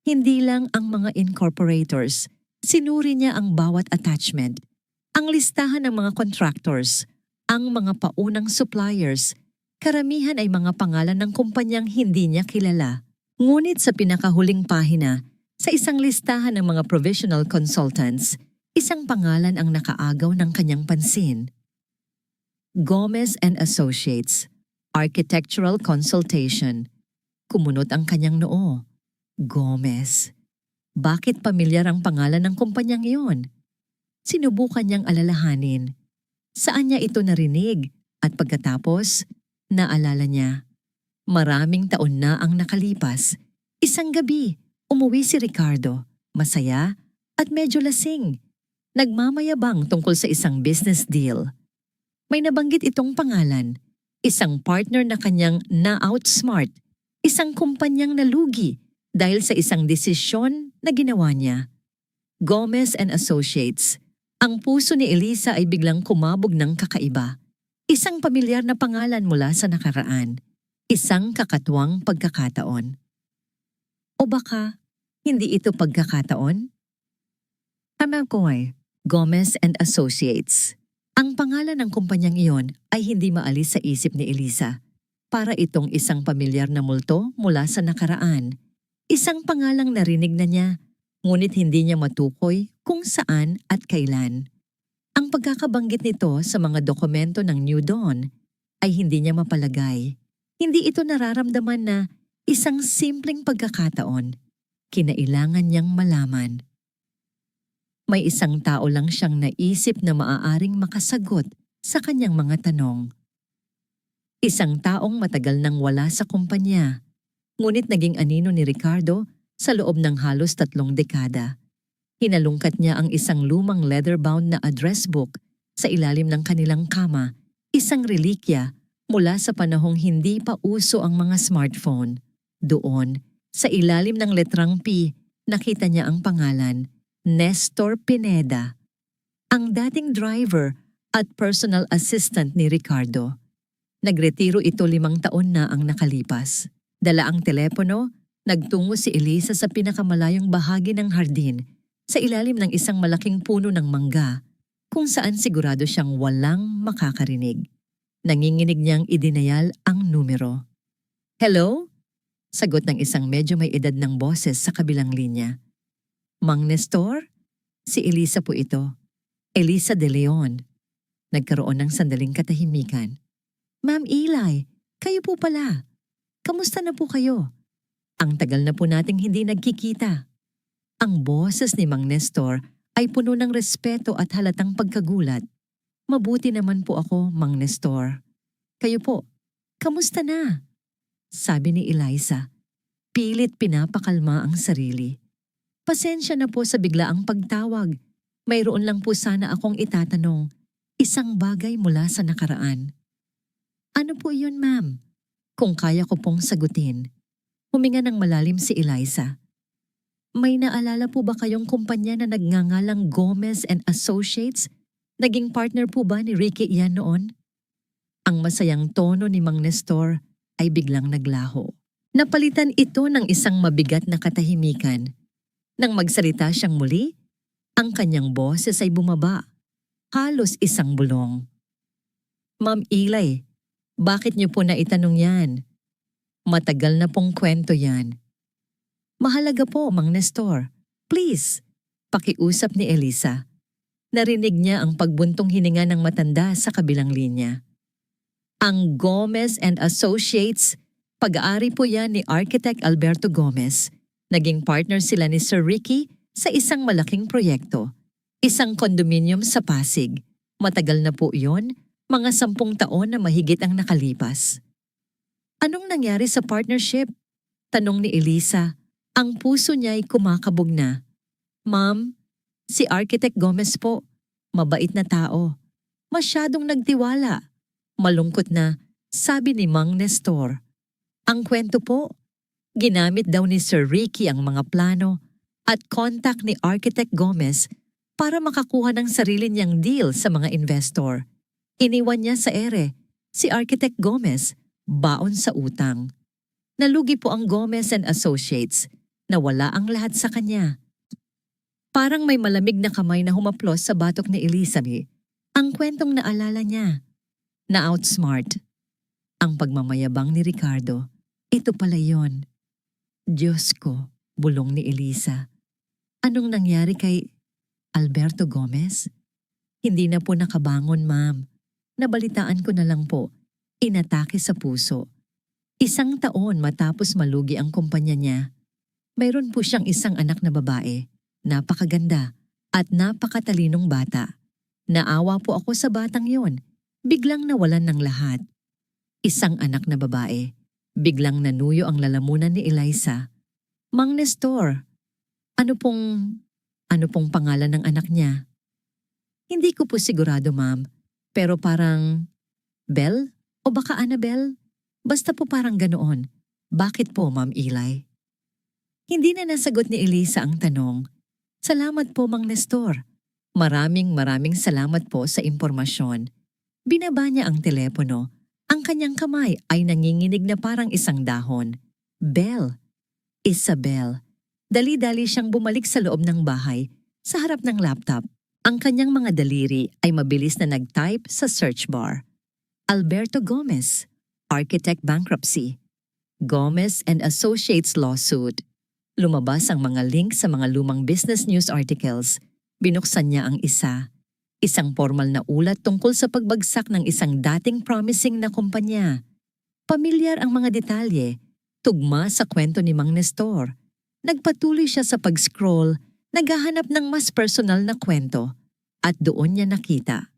Hindi lang ang mga incorporators. Sinuri niya ang bawat attachment. Ang listahan ng mga contractors, ang mga paunang suppliers, karamihan ay mga pangalan ng kumpanyang hindi niya kilala. Ngunit sa pinakahuling pahina, sa isang listahan ng mga provisional consultants, isang pangalan ang nakaagaw ng kanyang pansin. Gomez and Associates, Architectural Consultation. Kumunot ang kanyang noo. Gomez. Bakit pamilyar ang pangalan ng kumpanyang iyon? Sinubukan niyang alalahanin. Saan niya ito narinig? At pagkatapos, naalala niya. Maraming taon na ang nakalipas. Isang gabi, umuwi si Ricardo. Masaya at medyo lasing. Nagmamayabang tungkol sa isang business deal. May nabanggit itong pangalan. Isang partner na kanyang na-outsmart. Isang kumpanyang nalugi dahil sa isang desisyon na ginawa niya. Gomez and Associates. Ang puso ni Elisa ay biglang kumabog ng kakaiba. Isang pamilyar na pangalan mula sa nakaraan. Isang kakatuwang pagkakataon. O baka, hindi ito pagkakataon? Tamagoy, Gomez and Associates. Ang pangalan ng kumpanyang iyon ay hindi maalis sa isip ni Elisa. Para itong isang pamilyar na multo mula sa nakaraan. Isang pangalang narinig na niya, ngunit hindi niya matukoy kung saan at kailan. Ang pagkakabanggit nito sa mga dokumento ng New Dawn ay hindi niya mapalagay. Hindi ito nararamdaman na isang simpleng pagkakataon. Kinailangan niyang malaman. May isang tao lang siyang naisip na maaaring makasagot sa kanyang mga tanong. Isang taong matagal nang wala sa kumpanya, ngunit naging anino ni Ricardo sa loob ng halos 3 dekada. Hinalungkat niya ang isang lumang leather-bound na address book sa ilalim ng kanilang kama, isang relikya mula sa panahong hindi pa uso ang mga smartphone. Doon, sa ilalim ng letrang P, nakita niya ang pangalan, Nestor Pineda, ang dating driver at personal assistant ni Ricardo. Nagretiro ito 5 taon na ang nakalipas. Dala ang telepono, nagtungo si Elisa sa pinakamalayong bahagi ng hardin, sa ilalim ng isang malaking puno ng mangga, kung saan sigurado siyang walang makakarinig. Nanginginig niyang idinayal ang numero. Hello? Sagot ng isang medyo may edad ng boses sa kabilang linya. Mang Nestor? Si Elisa po ito. Elisa de Leon. Nagkaroon ng sandaling katahimikan. Ma'am Eli, kayo po pala. Kamusta na po kayo? Ang tagal na po nating hindi nagkikita. Ang boses ni Mang Nestor ay puno ng respeto at halatang pagkagulat. Mabuti naman po ako, Mang Nestor. Kayo po, kamusta na? Sabi ni Eliza. Pilit pinapakalma ang sarili. Pasensya na po sa biglaang pagtawag. Mayroon lang po sana akong itatanong. Isang bagay mula sa nakaraan. Ano po yun, ma'am? Kung kaya ko pong sagutin. Huminga ng malalim si Eliza. May naalala po ba kayong kumpanya na nagngangalang Gomez and Associates? Naging partner po ba ni Ricky iyan noon? Ang masayang tono ni Mang Nestor ay biglang naglaho. Napalitan ito ng isang mabigat na katahimikan. Nang magsalita siyang muli, ang kanyang boses ay bumaba. Halos isang bulong. Ma'am Eli, bakit niyo po naitanong yan? Matagal na pong kwento yan. Mahalaga po, Mang Nestor. Please, pakiusap ni Elisa. Narinig niya ang pagbuntong hininga ng matanda sa kabilang linya. Ang Gomez and Associates, pag-aari po yan ni Architect Alberto Gomez. Naging partner sila ni Sir Ricky sa isang malaking proyekto. Isang kondominium sa Pasig. Matagal na po iyon, mga 10 taon na mahigit ang nakalipas. Anong nangyari sa partnership? Tanong ni Elisa. Ang puso niya ay kumakabog na. Ma'am, si Architect Gomez po, mabait na tao. Masyadong nagtiwala. Malungkot na, sabi ni Mang Nestor. Ang kwento po, ginamit daw ni Sir Ricky ang mga plano at contact ni Architect Gomez para makakuha ng sarili niyang deal sa mga investor. Iniwan niya sa ere, si Architect Gomez, baon sa utang. Nalugi po ang Gomez and Associates, nawala ang lahat sa kanya. Parang may malamig na kamay na humaplos sa batok ni Elizabeth. Ang kwentong naalala niya. Na-outsmart. Ang pagmamayabang ni Ricardo. Ito pala yon. Diyos ko, bulong ni Elisa. Anong nangyari kay Alberto Gomez? Hindi na po nakabangon, ma'am. Nabalitaan ko na lang po. Inatake sa puso. 1 taon matapos malugi ang kumpanya niya. Mayroon po siyang isang anak na babae. Napakaganda at napakatalinong bata. Naawa po ako sa batang yon. Biglang nawalan ng lahat. Isang anak na babae. Biglang nanuyo ang lalamunan ni Eliza. Mang Nestor, ano pong pangalan ng anak niya? Hindi ko po sigurado, ma'am. Pero parang Belle o baka Annabelle? Basta po parang ganoon. Bakit po, Ma'am Eli? Hindi na nasagot ni Elisa ang tanong. Salamat po, Mang Nestor. Maraming salamat po sa impormasyon. Binaba niya ang telepono. Ang kanyang kamay ay nanginginig na parang isang dahon. Belle. Isabel. Dali-dali siyang bumalik sa loob ng bahay, sa harap ng laptop. Ang kanyang mga daliri ay mabilis na nag-type sa search bar. Alberto Gomez, Architect Bankruptcy. Gomez and Associates Lawsuit. Lumabas ang mga link sa mga lumang business news articles. Binuksan niya ang isa. Isang formal na ulat tungkol sa pagbagsak ng isang dating promising na kumpanya. Pamilyar ang mga detalye, tugma sa kwento ni Mang Nestor. Nagpatuloy siya sa pag-scroll, naghahanap ng mas personal na kwento, at doon niya nakita.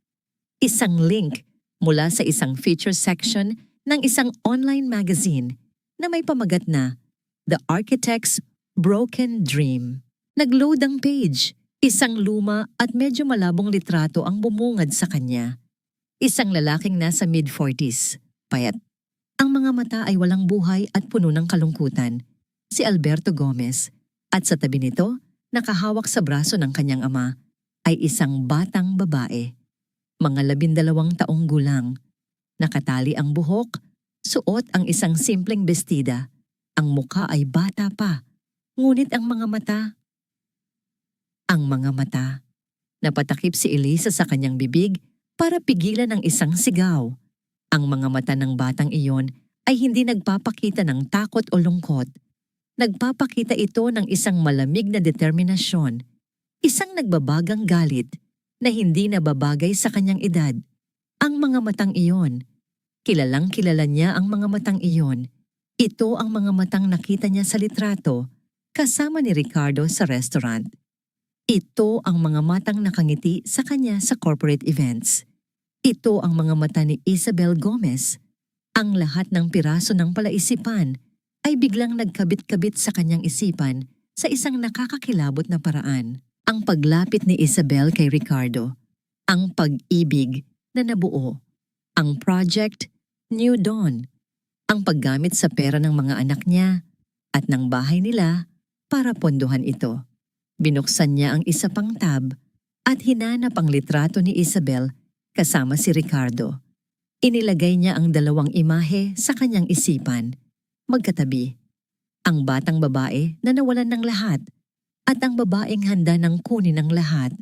Isang link mula sa isang feature section ng isang online magazine na may pamagat na The Architect's Broken Dream. Nag-load ang page. Isang luma at medyo malabong litrato ang bumungad sa kanya. Isang lalaking nasa mid-40s, payat. Ang mga mata ay walang buhay at puno ng kalungkutan. Si Alberto Gomez. At sa tabi nito, nakahawak sa braso ng kanyang ama, ay isang batang babae. Mga 12 taong gulang. Nakatali ang buhok, suot ang isang simpleng bestida. Ang mukha ay bata pa, ngunit ang mga mata. Ang mga mata. Napatakip si Elisa sa kanyang bibig para pigilan ang isang sigaw. Ang mga mata ng batang iyon ay hindi nagpapakita ng takot o lungkot. Nagpapakita ito ng isang malamig na determinasyon, isang nagbabagang galit na hindi nababagay sa kanyang edad. Ang mga matang iyon, kilalang kilala niya ang mga matang iyon. Ito ang mga matang nakita niya sa litrato kasama ni Ricardo sa restaurant. Ito ang mga matang nakangiti sa kanya sa corporate events. Ito ang mga mata ni Isabel Gomez. Ang lahat ng piraso ng palaisipan ay biglang nagkabit-kabit sa kanyang isipan sa isang nakakakilabot na paraan. Ang paglapit ni Isabel kay Ricardo, ang pag-ibig na nabuo, ang project New Dawn, ang paggamit sa pera ng mga anak niya at ng bahay nila para pondohan ito. Binuksan niya ang isa pang tab at hinanap ang litrato ni Isabel kasama si Ricardo. Inilagay niya ang 2 imahe sa kanyang isipan, magkatabi. Ang batang babae na nawalan ng lahat at ang babaeng handa ng kunin ang lahat.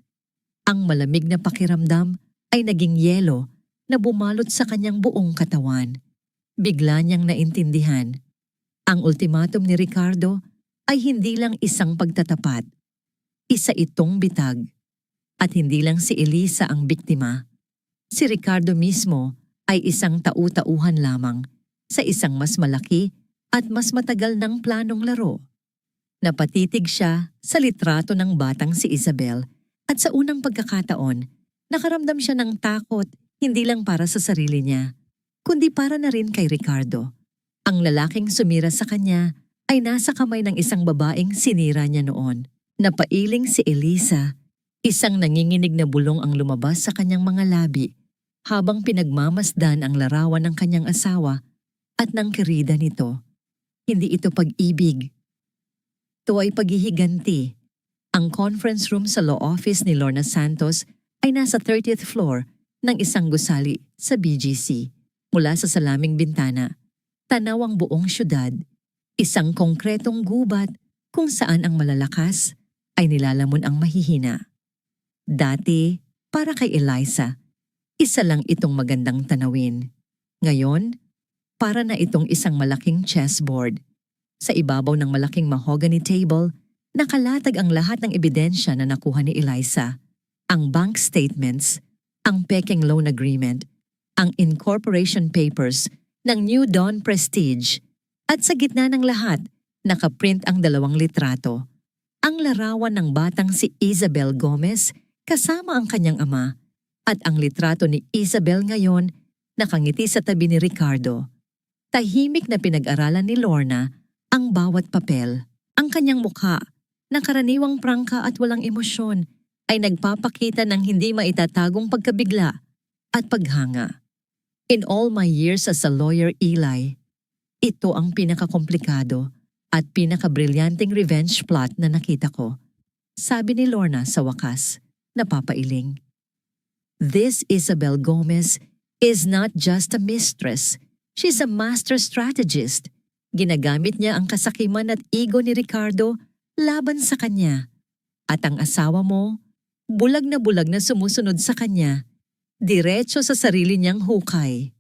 Ang malamig na pakiramdam ay naging yelo na bumalot sa kanyang buong katawan. Bigla niyang naintindihan. Ang ultimatum ni Ricardo ay hindi lang isang pagtatapat. Isa itong bitag. At hindi lang si Elisa ang biktima. Si Ricardo mismo ay isang tau-tauhan lamang sa isang mas malaki at mas matagal ng planong laro. Napatitig siya sa litrato ng batang si Isabel at sa unang pagkakataon, nakaramdam siya ng takot hindi lang para sa sarili niya, kundi para na rin kay Ricardo. Ang lalaking sumira sa kanya ay nasa kamay ng isang babaeng sinira niya noon. Napailing si Elisa, isang nanginginig na bulong ang lumabas sa kanyang mga labi habang pinagmamasdan ang larawan ng kanyang asawa at ng kerida nito. Hindi ito pag-ibig. Ito ay paghihiganti. Ang conference room sa law office ni Lorna Santos ay nasa 30th floor ng isang gusali sa BGC. Mula sa salaming bintana, tanaw ang buong syudad, isang konkretong gubat kung saan ang malalakas ay nilalamon ang mahihina. Dati, para kay Eliza, isa lang itong magandang tanawin. Ngayon, para na itong isang malaking chessboard. Sa ibabaw ng malaking mahogany table, nakalatag ang lahat ng ebidensya na nakuha ni Eliza. Ang bank statements, ang peking loan agreement, ang incorporation papers ng New Dawn Prestige, at sa gitna ng lahat, nakaprint ang 2 litrato. Ang larawan ng batang si Isabel Gomez kasama ang kanyang ama, at ang litrato ni Isabel ngayon nakangiti sa tabi ni Ricardo. Tahimik na pinag-aralan ni Lorna ang bawat papel. Ang kanyang mukha, na karaniwang prangka at walang emosyon, ay nagpapakita ng hindi maitatagong pagkabigla at paghanga. In all my years as a lawyer, Eli, ito ang pinakakomplikado at pinakabrilyanteng revenge plot na nakita ko. Sabi ni Lorna sa wakas, napapailing. This Isabel Gomez is not just a mistress. She's a master strategist. Ginagamit niya ang kasakiman at ego ni Ricardo laban sa kanya. At ang asawa mo, bulag na sumusunod sa kanya, diretso sa sarili niyang hukay.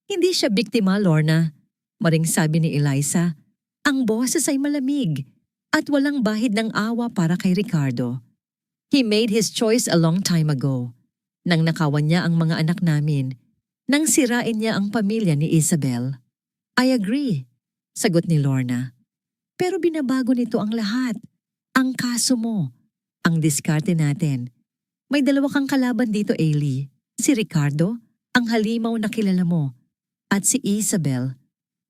Hindi siya biktima, Lorna. Maring sabi ni Eliza, ang boses ay malamig at walang bahid ng awa para kay Ricardo. He made his choice a long time ago. Nang nakawan niya ang mga anak namin, nang sirain niya ang pamilya ni Isabel. I agree, sagot ni Lorna. Pero binabago nito ang lahat. Ang kaso mo, ang diskarte natin. May 2 kang kalaban dito, Ailey. Si Ricardo, ang halimaw na kilala mo. At si Isabel,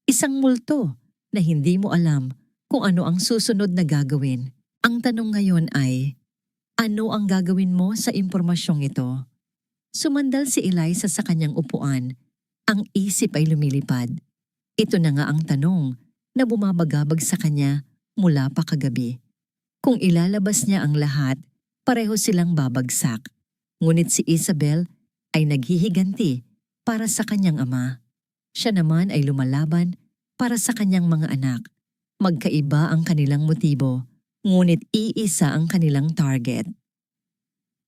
isang multo na hindi mo alam kung ano ang susunod na gagawin. Ang tanong ngayon ay, ano ang gagawin mo sa impormasyong ito? Sumandal si Eliza sa kanyang upuan. Ang isip ay lumilipad. Ito na nga ang tanong na bumabagabag sa kanya mula pa kagabi. Kung ilalabas niya ang lahat, pareho silang babagsak. Ngunit si Isabel ay naghihiganti para sa kanyang ama. Siya naman ay lumalaban para sa kanyang mga anak. Magkaiba ang kanilang motibo, ngunit iisa ang kanilang target.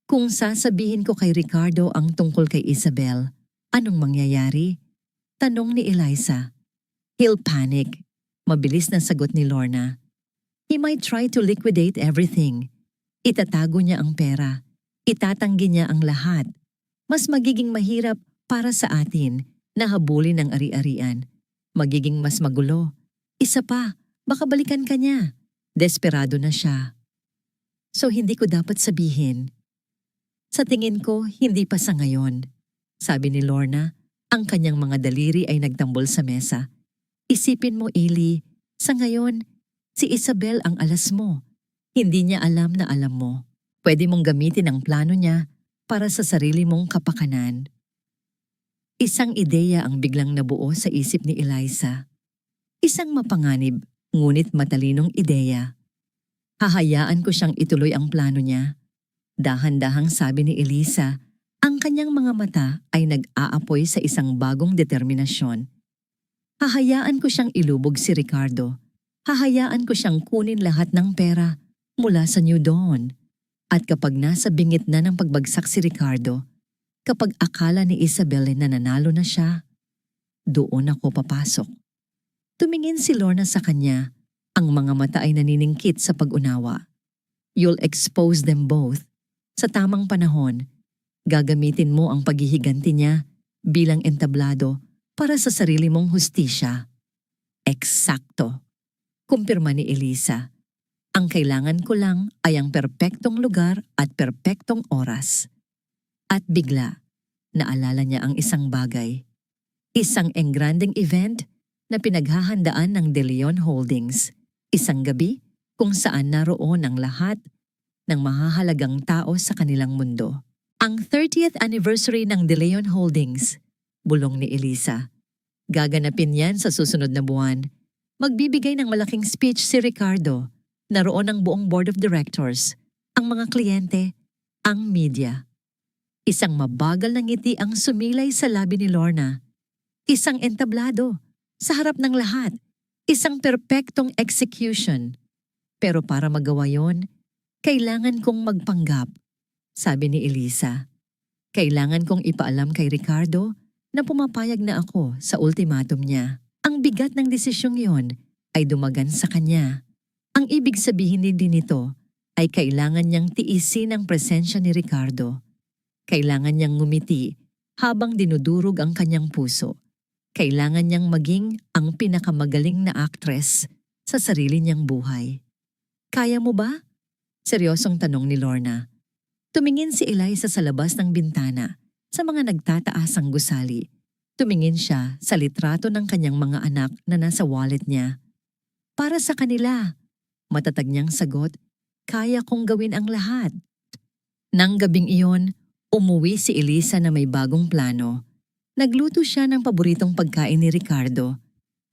Kung sasabihin ko kay Ricardo ang tungkol kay Isabel, anong mangyayari? Tanong ni Eliza. He'll panic. Mabilis na sagot ni Lorna. He might try to liquidate everything. Itatago niya ang pera. Itatanggi niya ang lahat. Mas magiging mahirap para sa atin na habulin ang ari-arian. Magiging mas magulo. Isa pa, baka balikan ka niya. Desperado na siya. So hindi ko dapat sabihin. Sa tingin ko, hindi pa sa ngayon. Sabi ni Lorna, ang kanyang mga daliri ay nagtambol sa mesa. Isipin mo, Eli, sa ngayon, si Isabel ang alas mo. Hindi niya alam na alam mo. Pwede mong gamitin ang plano niya para sa sarili mong kapakanan. Isang ideya ang biglang nabuo sa isip ni Eliza. Isang mapanganib, ngunit matalinong ideya. Hahayaan ko siyang ituloy ang plano niya. Dahan-dahang sabi ni Eliza, ang kanyang mga mata ay nag-aapoy sa isang bagong determinasyon. Hahayaan ko siyang ilubog si Ricardo. Hahayaan ko siyang kunin lahat ng pera mula sa New Dawn. At kapag nasa bingit na ng pagbagsak si Ricardo, kapag akala ni Isabel na nanalo na siya, doon ako papasok. Tumingin si Lorna sa kanya, ang mga mata ay naniningkit sa pag-unawa. You'll expose them both. Sa tamang panahon, gagamitin mo ang paghihiganti niya bilang entablado para sa sarili mong hustisya. Eksakto. Kumpirma ni Eliza. Ang kailangan ko lang ay ang perpektong lugar at perpektong oras. At bigla, naalala niya ang isang bagay. Isang engranding event na pinaghahandaan ng De Leon Holdings. Isang gabi kung saan naroon ang lahat ng mahahalagang tao sa kanilang mundo. Ang 30th anniversary ng De Leon Holdings, bulong ni Eliza. Gaganapin yan sa susunod na buwan. Magbibigay ng malaking speech si Ricardo. Naroon ang buong board of directors, ang mga kliyente, ang media. Isang mabagal na ngiti ang sumilay sa labi ni Lorna. Isang entablado, sa harap ng lahat. Isang perpektong execution. Pero para magawa yon, Kailangan kong magpanggap, sabi ni Elisa. Kailangan kong ipaalam kay Ricardo na pumapayag na ako sa ultimatum niya. Ang bigat ng desisyong yon ay dumagan sa kanya. Ang ibig sabihin din nito ay kailangan niyang tiisin ang presensya ni Ricardo. Kailangan niyang ngumiti habang dinudurog ang kanyang puso. Kailangan niyang maging ang pinakamagaling na aktres sa sarili niyang buhay. Kaya mo ba? Seryosong tanong ni Lorna. Tumingin si Eliza sa labas ng bintana sa mga nagtataasang gusali. Tumingin siya sa litrato ng kanyang mga anak na nasa wallet niya. Para sa kanila, matatag niyang sagot, kaya kong gawin ang lahat. Nang gabing iyon, umuwi si Elisa na may bagong plano. Nagluto siya ng paboritong pagkain ni Ricardo.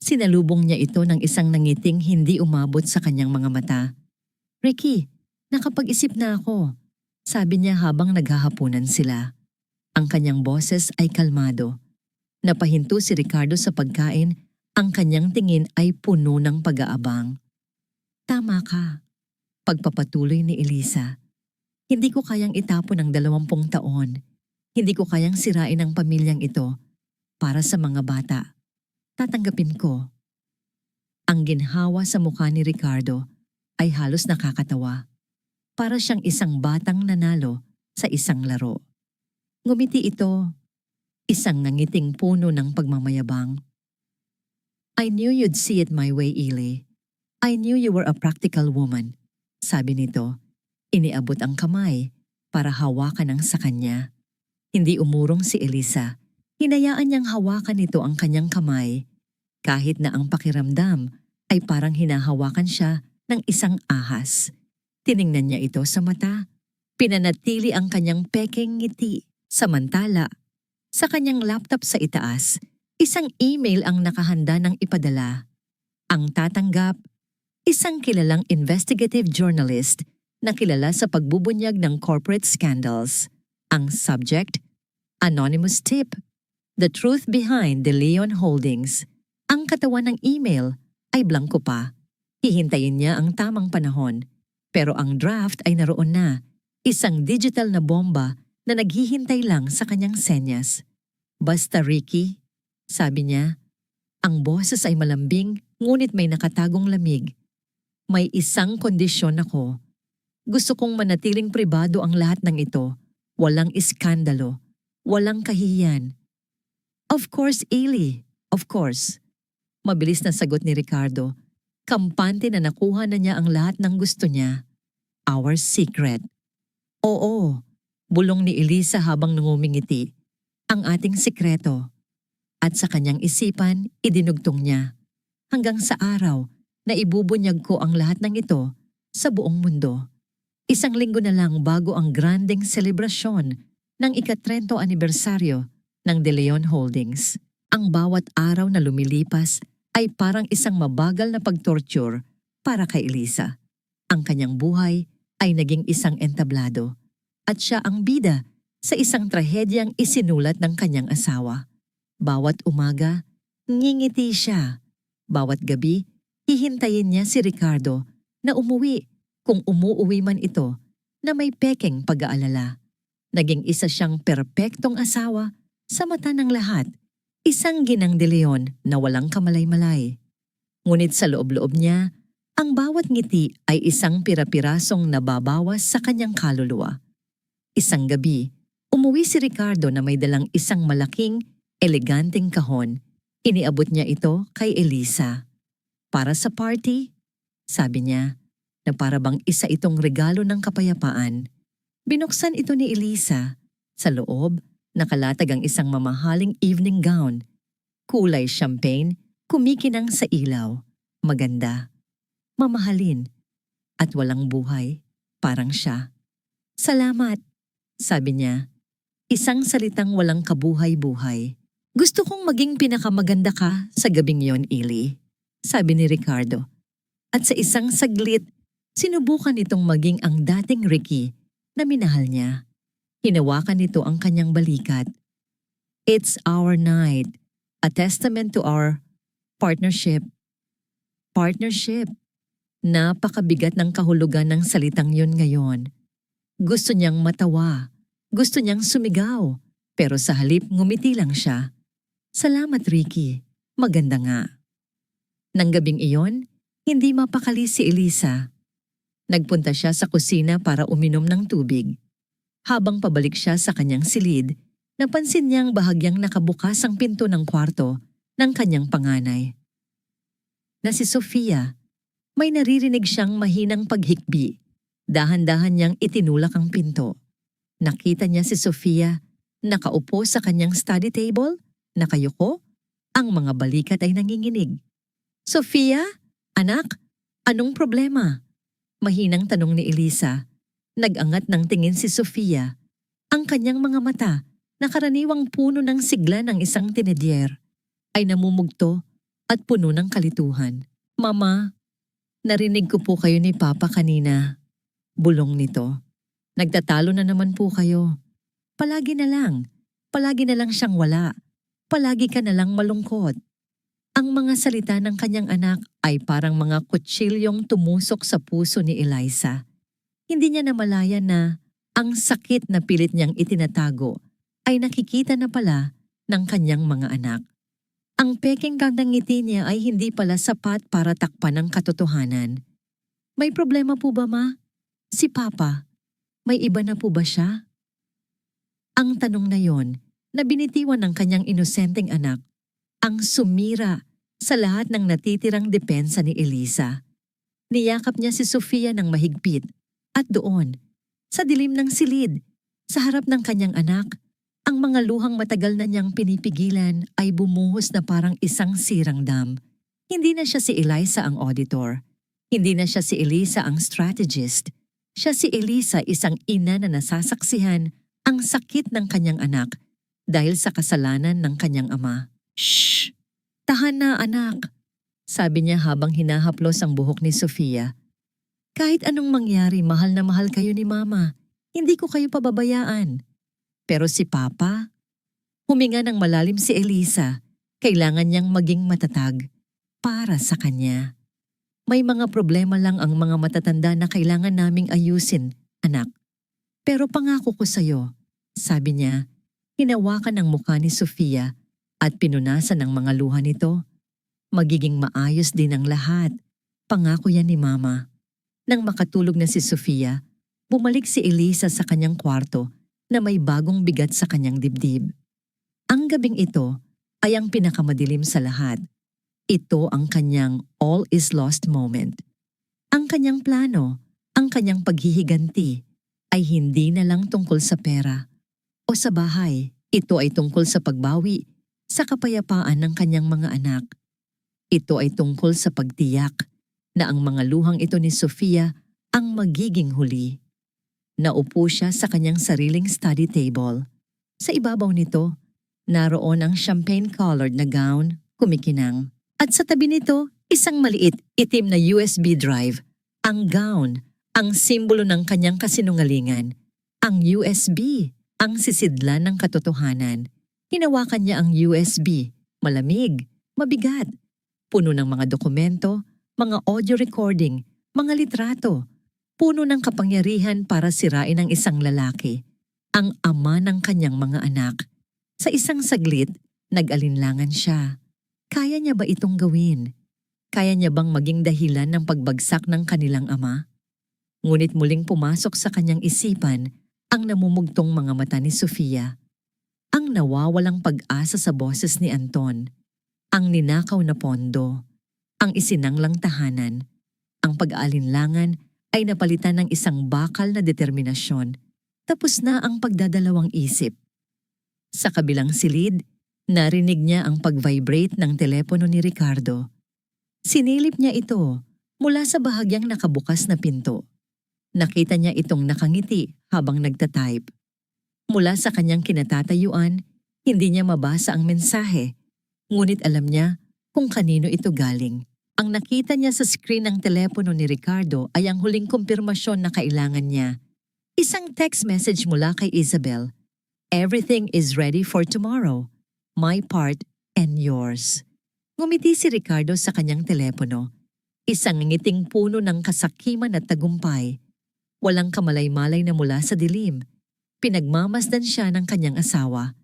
Sinalubong niya ito ng isang nangiting hindi umabot sa kanyang mga mata. Ricky, nakapag-isip na ako, sabi niya habang naghahapunan sila. Ang kanyang boses ay kalmado. Napahinto si Ricardo sa pagkain, ang kanyang tingin ay puno ng pag-aabang. Tama ka, pagpapatuloy ni Elisa. Hindi ko kayang itapon ang 20 taon. Hindi ko kayang sirain ang pamilyang ito para sa mga bata. Tatanggapin ko. Ang ginhawa sa mukha ni Ricardo ay halos nakakatawa. Para siyang isang batang nanalo sa isang laro. Ngumiti ito, isang nangiting puno ng pagmamayabang. I knew you'd see it my way, Eli. I knew you were a practical woman, sabi nito. Iniabot ang kamay para hawakan ang sa kanya. Hindi umurong si Elisa. Hinayaan niyang hawakan nito ang kanyang kamay, kahit na ang pakiramdam ay parang hinahawakan siya ng isang ahas. Tiningnan niya ito sa mata. Pinanatili ang kanyang pekeng ngiti. Samantala, sa kanyang laptop sa itaas, isang email ang nakahanda ng ipadala. Ang tatanggap, isang kilalang investigative journalist na kilala sa pagbubunyag ng corporate scandals. Ang subject, Anonymous Tip, The Truth Behind the Leon Holdings. Ang katawan ng email ay blanko pa. Hihintayin niya ang tamang panahon. Pero ang draft ay naroon na, isang digital na bomba na naghihintay lang sa kanyang senyas. Basta Ricky, sabi niya, ang boses ay malambing ngunit may nakatagong lamig. May isang kondisyon ako. Gusto kong manatiling pribado ang lahat ng ito. Walang iskandalo. Walang kahihiyan. Of course, Eli. Of course. Mabilis na sagot ni Ricardo. Kampante na nakuha na niya ang lahat ng gusto niya. Our secret. Oo, bulong ni Elisa habang nangumingiti. Ang ating sikreto. At sa kanyang isipan, idinugtong niya. Hanggang sa araw na ibubunyag ko ang lahat ng ito sa buong mundo. Isang linggo na lang bago ang granding selebrasyon ng ika-30 anibersaryo ng De Leon Holdings. Ang bawat araw na lumilipas ay parang isang mabagal na pagtorture para kay Elisa. Ang kanyang buhay ay naging isang entablado at siya ang bida sa isang trahedyang isinulat ng kanyang asawa. Bawat umaga, ngingiti siya. Bawat gabi, hihintayin niya si Ricardo na umuwi kung umuuwi man ito na may pekeng pag-aalala. Naging isa siyang perpektong asawa sa mata ng lahat. Isang ginang De Leon na walang kamalay-malay. Ngunit sa loob-loob niya, ang bawat ngiti ay isang pira-pirasong nababawas sa kanyang kaluluwa. Isang gabi, umuwi si Ricardo na may dalang isang malaking, eleganteng kahon. Iniabot niya ito kay Elisa. Para sa party, sabi niya, na para bang isa itong regalo ng kapayapaan. Binuksan ito ni Elisa. Sa loob, nakalatag ang isang mamahaling evening gown. Kulay champagne, kumikinang sa ilaw. Maganda, mamahalin, at walang buhay, parang siya. Salamat, sabi niya. Isang salitang walang kabuhay-buhay. Gusto kong maging pinakamaganda ka sa gabing yon, Eli, sabi ni Ricardo. At sa isang saglit, sinubukan itong maging ang dating Ricky na minahal niya. Hinawakan nito ang kanyang balikat. It's our night, a testament to our partnership. Partnership. Napakabigat ng kahulugan ng salitang yun ngayon. Gusto niyang matawa, gusto niyang sumigaw, pero sa halip ngumiti lang siya. Salamat Ricky, maganda nga. Nang gabing iyon, hindi mapakali si Elisa. Nagpunta siya sa kusina para uminom ng tubig. Habang pabalik siya sa kanyang silid, napansin niyang bahagyang nakabukas ang pinto ng kwarto ng kanyang panganay. Na si Sofia, may naririnig siyang mahinang paghikbi. Dahan-dahan niyang itinulak ang pinto. Nakita niya si Sofia, nakaupo sa kanyang study table, nakayuko, ang mga balikat ay nanginginig. Sofia, anak, anong problema? Mahinang tanong ni Elisa. Nag-angat ng tingin si Sofia. Ang kanyang mga mata, na karaniwang puno ng sigla ng isang tinedyer, ay namumugto at puno ng kalituhan. Mama, narinig ko po kayo ni Papa kanina. Bulong nito. Nagtatalo na naman po kayo. Palagi na lang siyang wala. Palagi ka na lang malungkot. Ang mga salita ng kanyang anak ay parang mga kutsilyong tumusok sa puso ni Eliza. Hindi niya namalayan na ang sakit na pilit niyang itinatago ay nakikita na pala ng kanyang mga anak. Ang peking kandang ngiti niya ay hindi pala sapat para takpan ang katotohanan. May problema po ba, Ma? Si Papa, may iba na po ba siya? Ang tanong na yon na binitiwan ng kanyang inosenteng anak ang sumira sa lahat ng natitirang depensa ni Elisa. Niyakap niya si Sofia ng mahigpit at doon, sa dilim ng silid, sa harap ng kanyang anak, ang mga luhang matagal na niyang pinipigilan ay bumuhos na parang isang sirang dam. Hindi na siya si Eliza ang auditor. Hindi na siya si Elisa ang strategist. Siya si Elisa, isang ina na nasasaksihan ang sakit ng kanyang anak dahil sa kasalanan ng kanyang ama. Shh! Tahan na anak, sabi niya habang hinahaplos ang buhok ni Sofia. Kahit anong mangyari, mahal na mahal kayo ni Mama. Hindi ko kayo pababayaan. Pero si Papa? Huminga ng malalim si Elisa. Kailangan niyang maging matatag para sa kanya. May mga problema lang ang mga matatanda na kailangan naming ayusin, anak. Pero pangako ko sa'yo, sabi niya, hinawakan ang mukha ni Sofia at pinunasan ang mga luha nito. Magiging maayos din ang lahat. Pangako yan ni Mama. Nang makatulog na si Sofia, bumalik si Elisa sa kanyang kwarto na may bagong bigat sa kanyang dibdib. Ang gabing ito ay ang pinakamadilim sa lahat. Ito ang kanyang all is lost moment. Ang kanyang plano, ang kanyang paghihiganti ay hindi na lang tungkol sa pera o sa bahay. Ito ay tungkol sa pagbawi sa kapayapaan ng kanyang mga anak. Ito ay tungkol sa pagtiyak na ang mga luhang ito ni Sofia ang magiging huli. Naupo siya sa kanyang sariling study table. Sa ibabaw nito, naroon ang champagne-colored na gown, kumikinang. At sa tabi nito, isang maliit, itim na USB drive. Ang gown, ang simbolo ng kanyang kasinungalingan. Ang USB, ang sisidlan ng katotohanan. Hinawakan niya ang USB, malamig, mabigat. Puno ng mga dokumento, mga audio recording, mga litrato. Puno ng kapangyarihan para sirain ang isang lalaki, ang ama ng kanyang mga anak. Sa isang saglit, nag-alinlangan siya. Kaya niya ba itong gawin? Kaya niya bang maging dahilan ng pagbagsak ng kanilang ama? Ngunit muling pumasok sa kanyang isipan ang namumugtong mga mata ni Sofia. Ang nawawalang pag-asa sa boses ni Anton, ang ninakaw na pondo, ang isinanglang tahanan, ang pag-aalinlangan ay napalitan ng isang bakal na determinasyon. Tapos na ang pagdadalawang isip. Sa kabilang silid, narinig niya ang pag-vibrate ng telepono ni Ricardo. Sinilip niya ito mula sa bahagyang nakabukas na pinto. Nakita niya itong nakangiti habang nagtatype. Mula sa kanyang kinatatayuan, hindi niya mabasa ang mensahe. Ngunit alam niya kung kanino ito galing. Ang nakita niya sa screen ng telepono ni Ricardo ay ang huling kumpirmasyon na kailangan niya. Isang text message mula kay Isabel. Everything is ready for tomorrow. My part and yours. Ngumiti si Ricardo sa kanyang telepono. Isang ngiting puno ng kasakiman at tagumpay. Walang kamalay-malay na mula sa dilim. Pinagmamasdan siya ng kanyang asawa.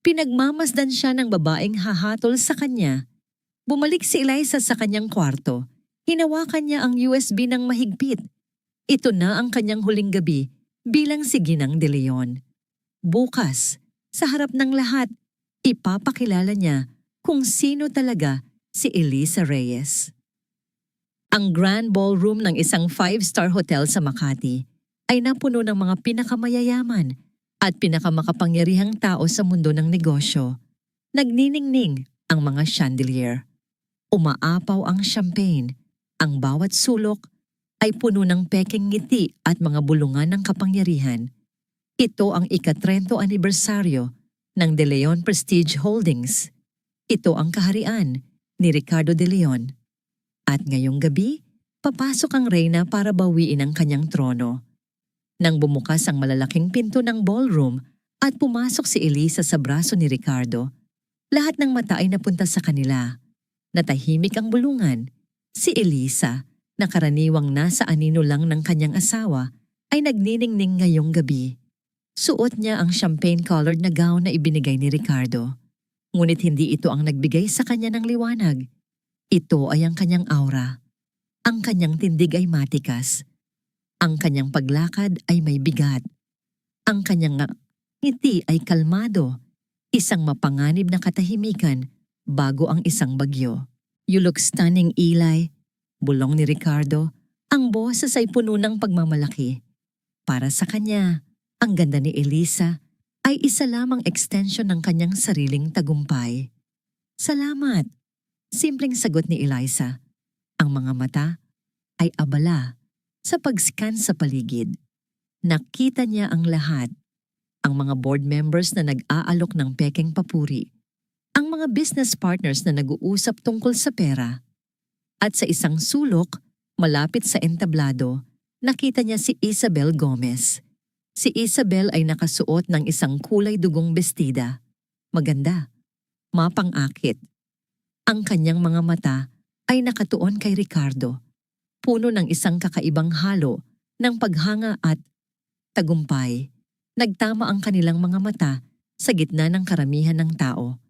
Pinagmamasdan siya ng babaeng hahatol sa kanya. Bumalik si Eliza sa kanyang kwarto. Hinawakan niya ang USB ng mahigpit. Ito na ang kanyang huling gabi bilang si Ginang De Leon. Bukas, sa harap ng lahat, ipapakilala niya kung sino talaga si Eliza Reyes. Ang grand ballroom ng isang 5-star hotel sa Makati ay napuno ng mga pinakamayayaman at pinakamakapangyarihang tao sa mundo ng negosyo. Nagniningning ang mga chandelier. Umaapaw ang champagne. Ang bawat sulok ay puno ng peking ngiti at mga bulungan ng kapangyarihan. Ito ang ika-30 anibersaryo ng De Leon Prestige Holdings. Ito ang kaharian ni Ricardo De Leon. At ngayong gabi, papasok ang reyna para bawiin ang kanyang trono. Nang bumukas ang malalaking pinto ng ballroom at pumasok si Eliza sa braso ni Ricardo, lahat ng mata ay napunta sa kanila. Natahimik ang bulungan. Si Eliza, na karaniwang nasa anino lang ng kanyang asawa, ay nagniningning ngayong gabi. Suot niya ang champagne-colored na gown na ibinigay ni Ricardo. Ngunit hindi ito ang nagbigay sa kanya ng liwanag. Ito ay ang kanyang aura. Ang kanyang tindig ay matikas. Ang kanyang paglakad ay may bigat. Ang kanyang ngiti ay kalmado. Isang mapanganib na katahimikan bago ang isang bagyo. "You look stunning, Eli," bulong ni Ricardo. Ang boses ay puno ng pagmamalaki. Para sa kanya, ang ganda ni Eliza ay isa lamang extension ng kanyang sariling tagumpay. "Salamat," simpleng sagot ni Eliza. Ang mga mata ay abala sa pag-scan sa paligid. Nakita niya ang lahat. Ang mga board members na nag-aalok ng pekeng papuri. Ang mga business partners na nag-uusap tungkol sa pera. At sa isang sulok, malapit sa entablado, nakita niya si Isabel Gomez. Si Isabel ay nakasuot ng isang kulay dugong bestida. Maganda, mapang-akit. Ang kanyang mga mata ay nakatuon kay Ricardo. Puno ng isang kakaibang halo ng paghanga at tagumpay. Nagtama ang kanilang mga mata sa gitna ng karamihan ng tao.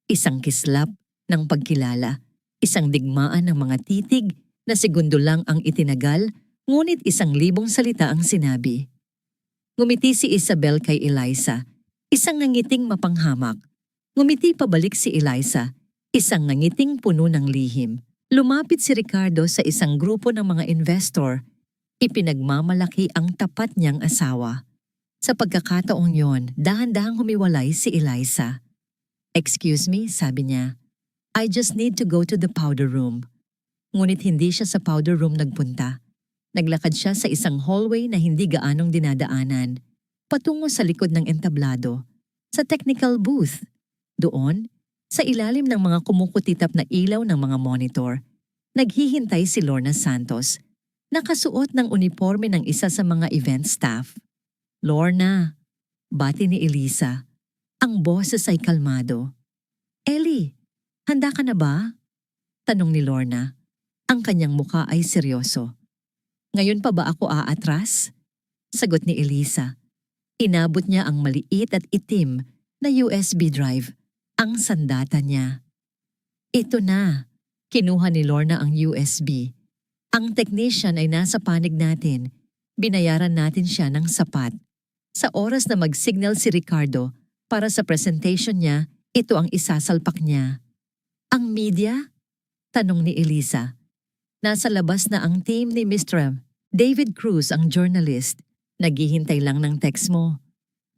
Isang kislap ng pagkilala, isang digmaan ng mga titig na segundo lang ang itinagal, ngunit 1,000 salita ang sinabi. Ngumiti si Isabel kay Eliza, isang nangiting mapanghamak. Ngumiti pabalik si Eliza, isang nangiting puno ng lihim. Lumapit si Ricardo sa isang grupo ng mga investor. Ipinagmamalaki ang tapat niyang asawa. Sa pagkakataong yon, dahan-dahang humiwalay si Eliza. "Excuse me," sabi niya. "I just need to go to the powder room." Ngunit hindi siya sa powder room nagpunta. Naglakad siya sa isang hallway na hindi gaanong dinadaanan, patungo sa likod ng entablado, sa technical booth. Doon, sa ilalim ng mga kumukutitap na ilaw ng mga monitor, naghihintay si Lorna Santos, nakasuot ng uniforme ng isa sa mga event staff. "Lorna," bati ni Eliza. Ang boses ay kalmado. "Ellie, handa ka na ba?" tanong ni Lorna. Ang kanyang muka ay seryoso. "Ngayon pa ba ako aatras?" sagot ni Eliza. Inabot niya ang maliit at itim na USB drive, ang sandata niya. "Ito na." Kinuha ni Lorna ang USB. "Ang technician ay nasa panig natin. Binayaran natin siya ng sapat. Sa oras na mag-signal si Ricardo para sa presentation niya, ito ang isasalpak niya." "Ang media?" tanong ni Eliza. "Nasa labas na ang team ni Mr. David Cruz, ang journalist. Naghihintay lang ng text mo,"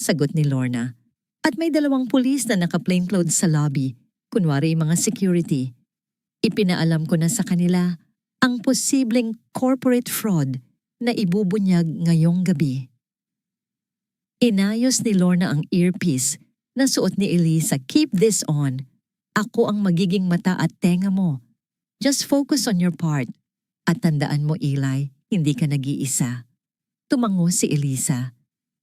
sagot ni Lorna. "At may 2 pulis na naka-plainclothes sa lobby, kunwari mga security. Ipinaalam ko na sa kanila ang posibleng corporate fraud na ibubunyag ngayong gabi." Inayos ni Lorna ang earpiece na suot ni Eliza. "Keep this on. Ako ang magiging mata at tenga mo. Just focus on your part. At tandaan mo, Eli, hindi ka nag-iisa." Tumango si Eliza.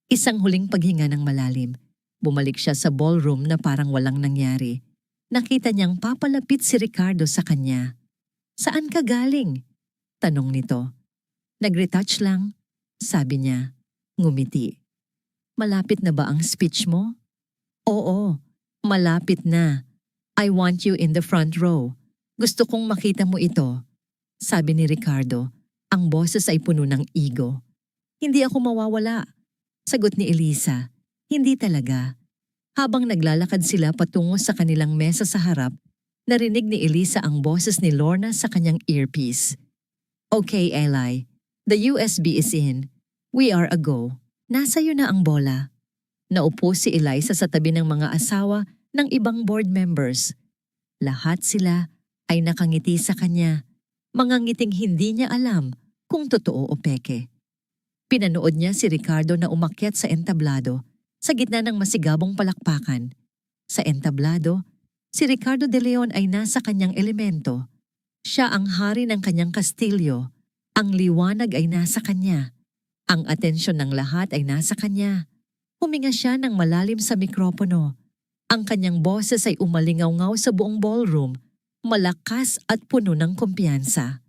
Isang huling paghinga ng malalim. Bumalik siya sa ballroom na parang walang nangyari. Nakita niyang papalapit si Ricardo sa kanya. "Saan ka galing?" Tanong nito. Nag-retouch lang, sabi niya. Ngumiti. Malapit na ba ang speech mo? Oo, malapit na. I want you in the front row. Gusto kong makita mo ito. Sabi ni Ricardo, ang boses ay puno ng ego. Hindi ako mawawala. Sagot ni Elisa, hindi talaga. Habang naglalakad sila patungo sa kanilang mesa sa harap, narinig ni Elisa ang boses ni Lorna sa kanyang earpiece. Okay, Eli. The USB is in. We are a go. Nasa iyo na ang bola. Naupo si Eliza sa tabi ng mga asawa ng ibang board members. Lahat sila ay nakangiti sa kanya. Mga ngiting hindi niya alam kung totoo o peke. Pinanood niya si Ricardo na umakyat sa entablado sa gitna ng masigabong palakpakan. Sa entablado, si Ricardo de Leon ay nasa kanyang elemento. Siya ang hari ng kanyang kastilyo. Ang liwanag ay nasa kanya. Ang atensyon ng lahat ay nasa kanya. Huminga siya ng malalim sa mikropono. Ang kanyang boses ay umalingaw-ngaw sa buong ballroom, malakas at puno ng kumpiyansa.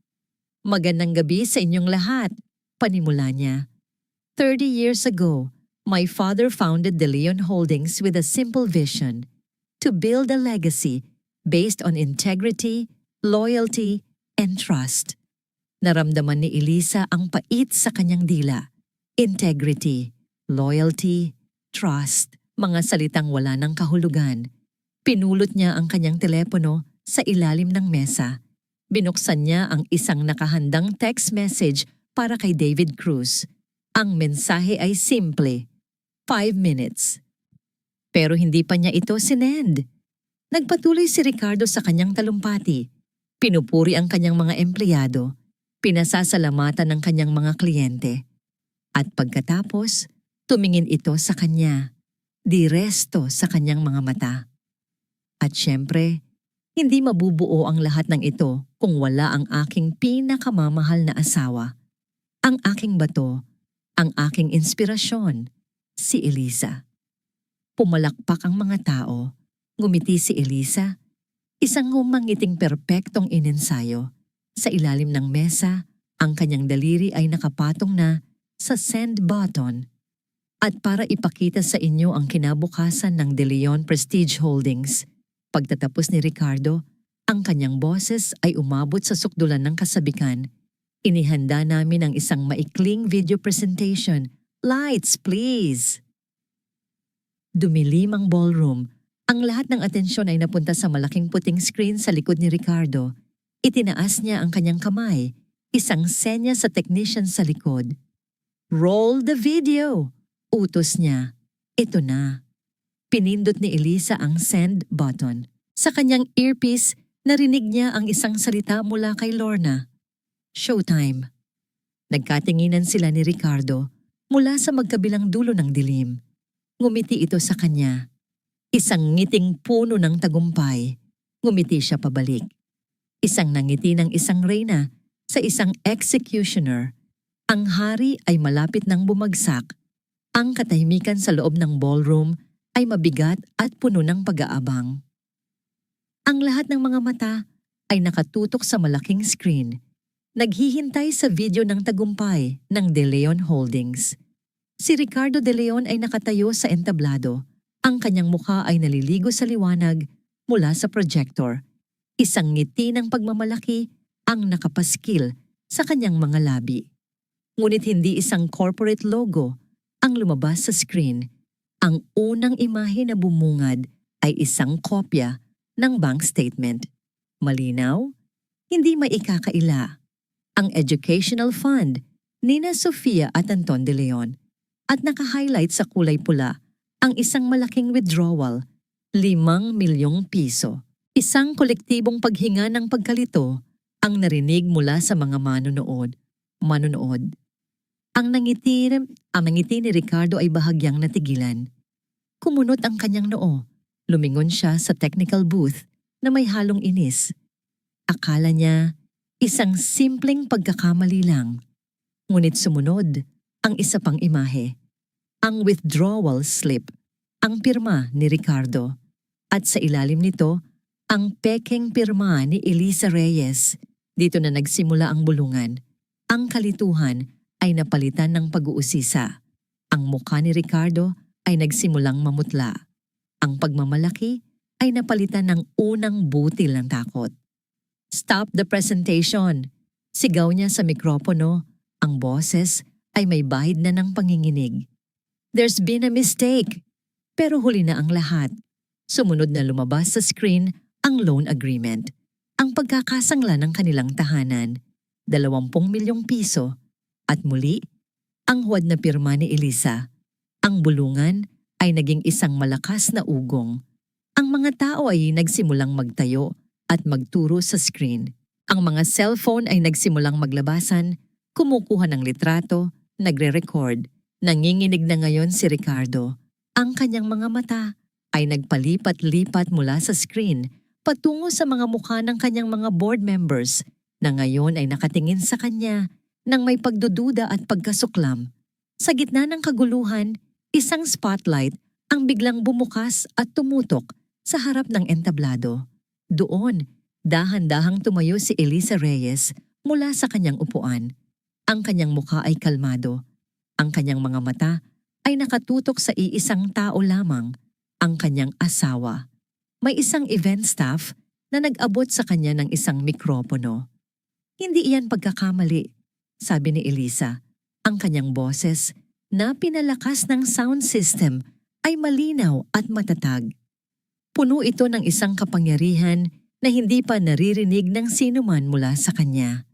Magandang gabi sa inyong lahat, panimula niya. 30 years ago, my father founded De Leon Holdings with a simple vision, to build a legacy based on integrity, loyalty, and trust. Naramdaman ni Elisa ang pait sa kanyang dila. Integrity, loyalty, trust, mga salitang wala ng kahulugan. Pinulot niya ang kanyang telepono sa ilalim ng mesa. Binuksan niya ang isang nakahandang text message para kay David Cruz. Ang mensahe ay simple, 5 minutes. Pero hindi pa niya ito sinend. Nagpatuloy si Ricardo sa kanyang talumpati. Pinupuri ang kanyang mga empleyado. Pinasasalamatan ng kanyang mga kliyente. At pagkatapos, tumingin ito sa kanya. Diresto sa kanyang mga mata. At syempre, hindi mabubuo ang lahat ng ito kung wala ang aking pinakamamahal na asawa. Ang aking bato, ang aking inspirasyon, si Elisa. Pumalakpak ang mga tao. Ngumiti si Elisa. Isang humangiting perpektong inensayo. Sa ilalim ng mesa, ang kanyang daliri ay nakapatong na sa send button. At para ipakita sa inyo ang kinabukasan ng De Leon Prestige Holdings, pagtatapos ni Ricardo, ang kanyang boses ay umabot sa sukdulan ng kasabikan. Inihanda namin ang isang maikling video presentation. Lights, please! Dumilim ang ballroom. Ang lahat ng atensyon ay napunta sa malaking puting screen sa likod ni Ricardo. Itinaas niya ang kanyang kamay, isang senya sa technician sa likod. Roll the video! Utos niya. Ito na. Pinindot ni Elisa ang send button. Sa kanyang earpiece, narinig niya ang isang salita mula kay Lorna. Showtime. Nagkatinginan sila ni Ricardo mula sa magkabilang dulo ng dilim. Ngumiti ito sa kanya. Isang ngiting puno ng tagumpay. Ngumiti siya pabalik. Isang nangiti ng isang reyna sa isang executioner. Ang hari ay malapit nang bumagsak. Ang katahimikan sa loob ng ballroom ay mabigat at puno ng pag-aabang. Ang lahat ng mga mata ay nakatutok sa malaking screen. Naghihintay sa video ng tagumpay ng De Leon Holdings. Si Ricardo de Leon ay nakatayo sa entablado. Ang kanyang mukha ay naliligo sa liwanag mula sa projector. Isang ngiti ng pagmamalaki ang nakapaskil sa kanyang mga labi. Ngunit hindi isang corporate logo ang lumabas sa screen. Ang unang imahe na bumungad ay isang kopya ng bank statement. Malinaw, hindi maikakaila. Ang educational fund nina Sofia at Anton de Leon at naka-highlight sa kulay pula ang isang malaking withdrawal, 5 milyong piso. Isang kolektibong paghinga ng pagkalito ang narinig mula sa mga manunood. Ang nangiti ni Ricardo ay bahagyang natigilan. Kumunot ang kanyang noo. Lumingon siya sa technical booth na may halong inis. Akala niya isang simpleng pagkakamali lang. Ngunit sumunod ang isa pang imahe. Ang withdrawal slip, ang pirma ni Ricardo. At sa ilalim nito, ang pekeng pirma ni Elisa Reyes. Dito na nagsimula ang bulungan. Ang kalituhan ay napalitan ng pag-uusisa. Ang mukha ni Ricardo ay nagsimulang mamutla. Ang pagmamalaki ay napalitan ng unang butil ng takot. "Stop the presentation!" Sigaw niya sa mikropono. Ang boses ay may bahid na ng panginginig. "There's been a mistake!" Pero huli na ang lahat. Sumunod na lumabas sa screen ang loan agreement. Ang pagkakasangla ng kanilang tahanan, 20 milyong piso. At muli, ang huwad na pirma ni Elisa. Ang bulungan ay naging isang malakas na ugong. Ang mga tao ay nagsimulang magtayo at magturo sa screen. Ang mga cellphone ay nagsimulang maglabasan, kumukuha ng litrato, nagre-record. Nanginginig na ngayon si Ricardo. Ang kanyang mga mata ay nagpalipat-lipat mula sa screen patungo sa mga mukha ng kanyang mga board members na ngayon ay nakatingin sa kanya nang may pagdududa at pagkasuklam. Sa gitna ng kaguluhan, isang spotlight ang biglang bumukas at tumutok sa harap ng entablado. Doon, dahan-dahang tumayo si Elisa Reyes mula sa kanyang upuan. Ang kanyang mukha ay kalmado. Ang kanyang mga mata ay nakatutok sa iisang tao lamang, ang kanyang asawa. May isang event staff na nag-abot sa kanya ng isang mikropono. "Hindi iyan pagkakamali," sabi ni Elisa. Ang kanyang boses na pinalakas ng sound system ay malinaw at matatag. Puno ito ng isang kapangyarihan na hindi pa naririnig ng sinuman mula sa kanya.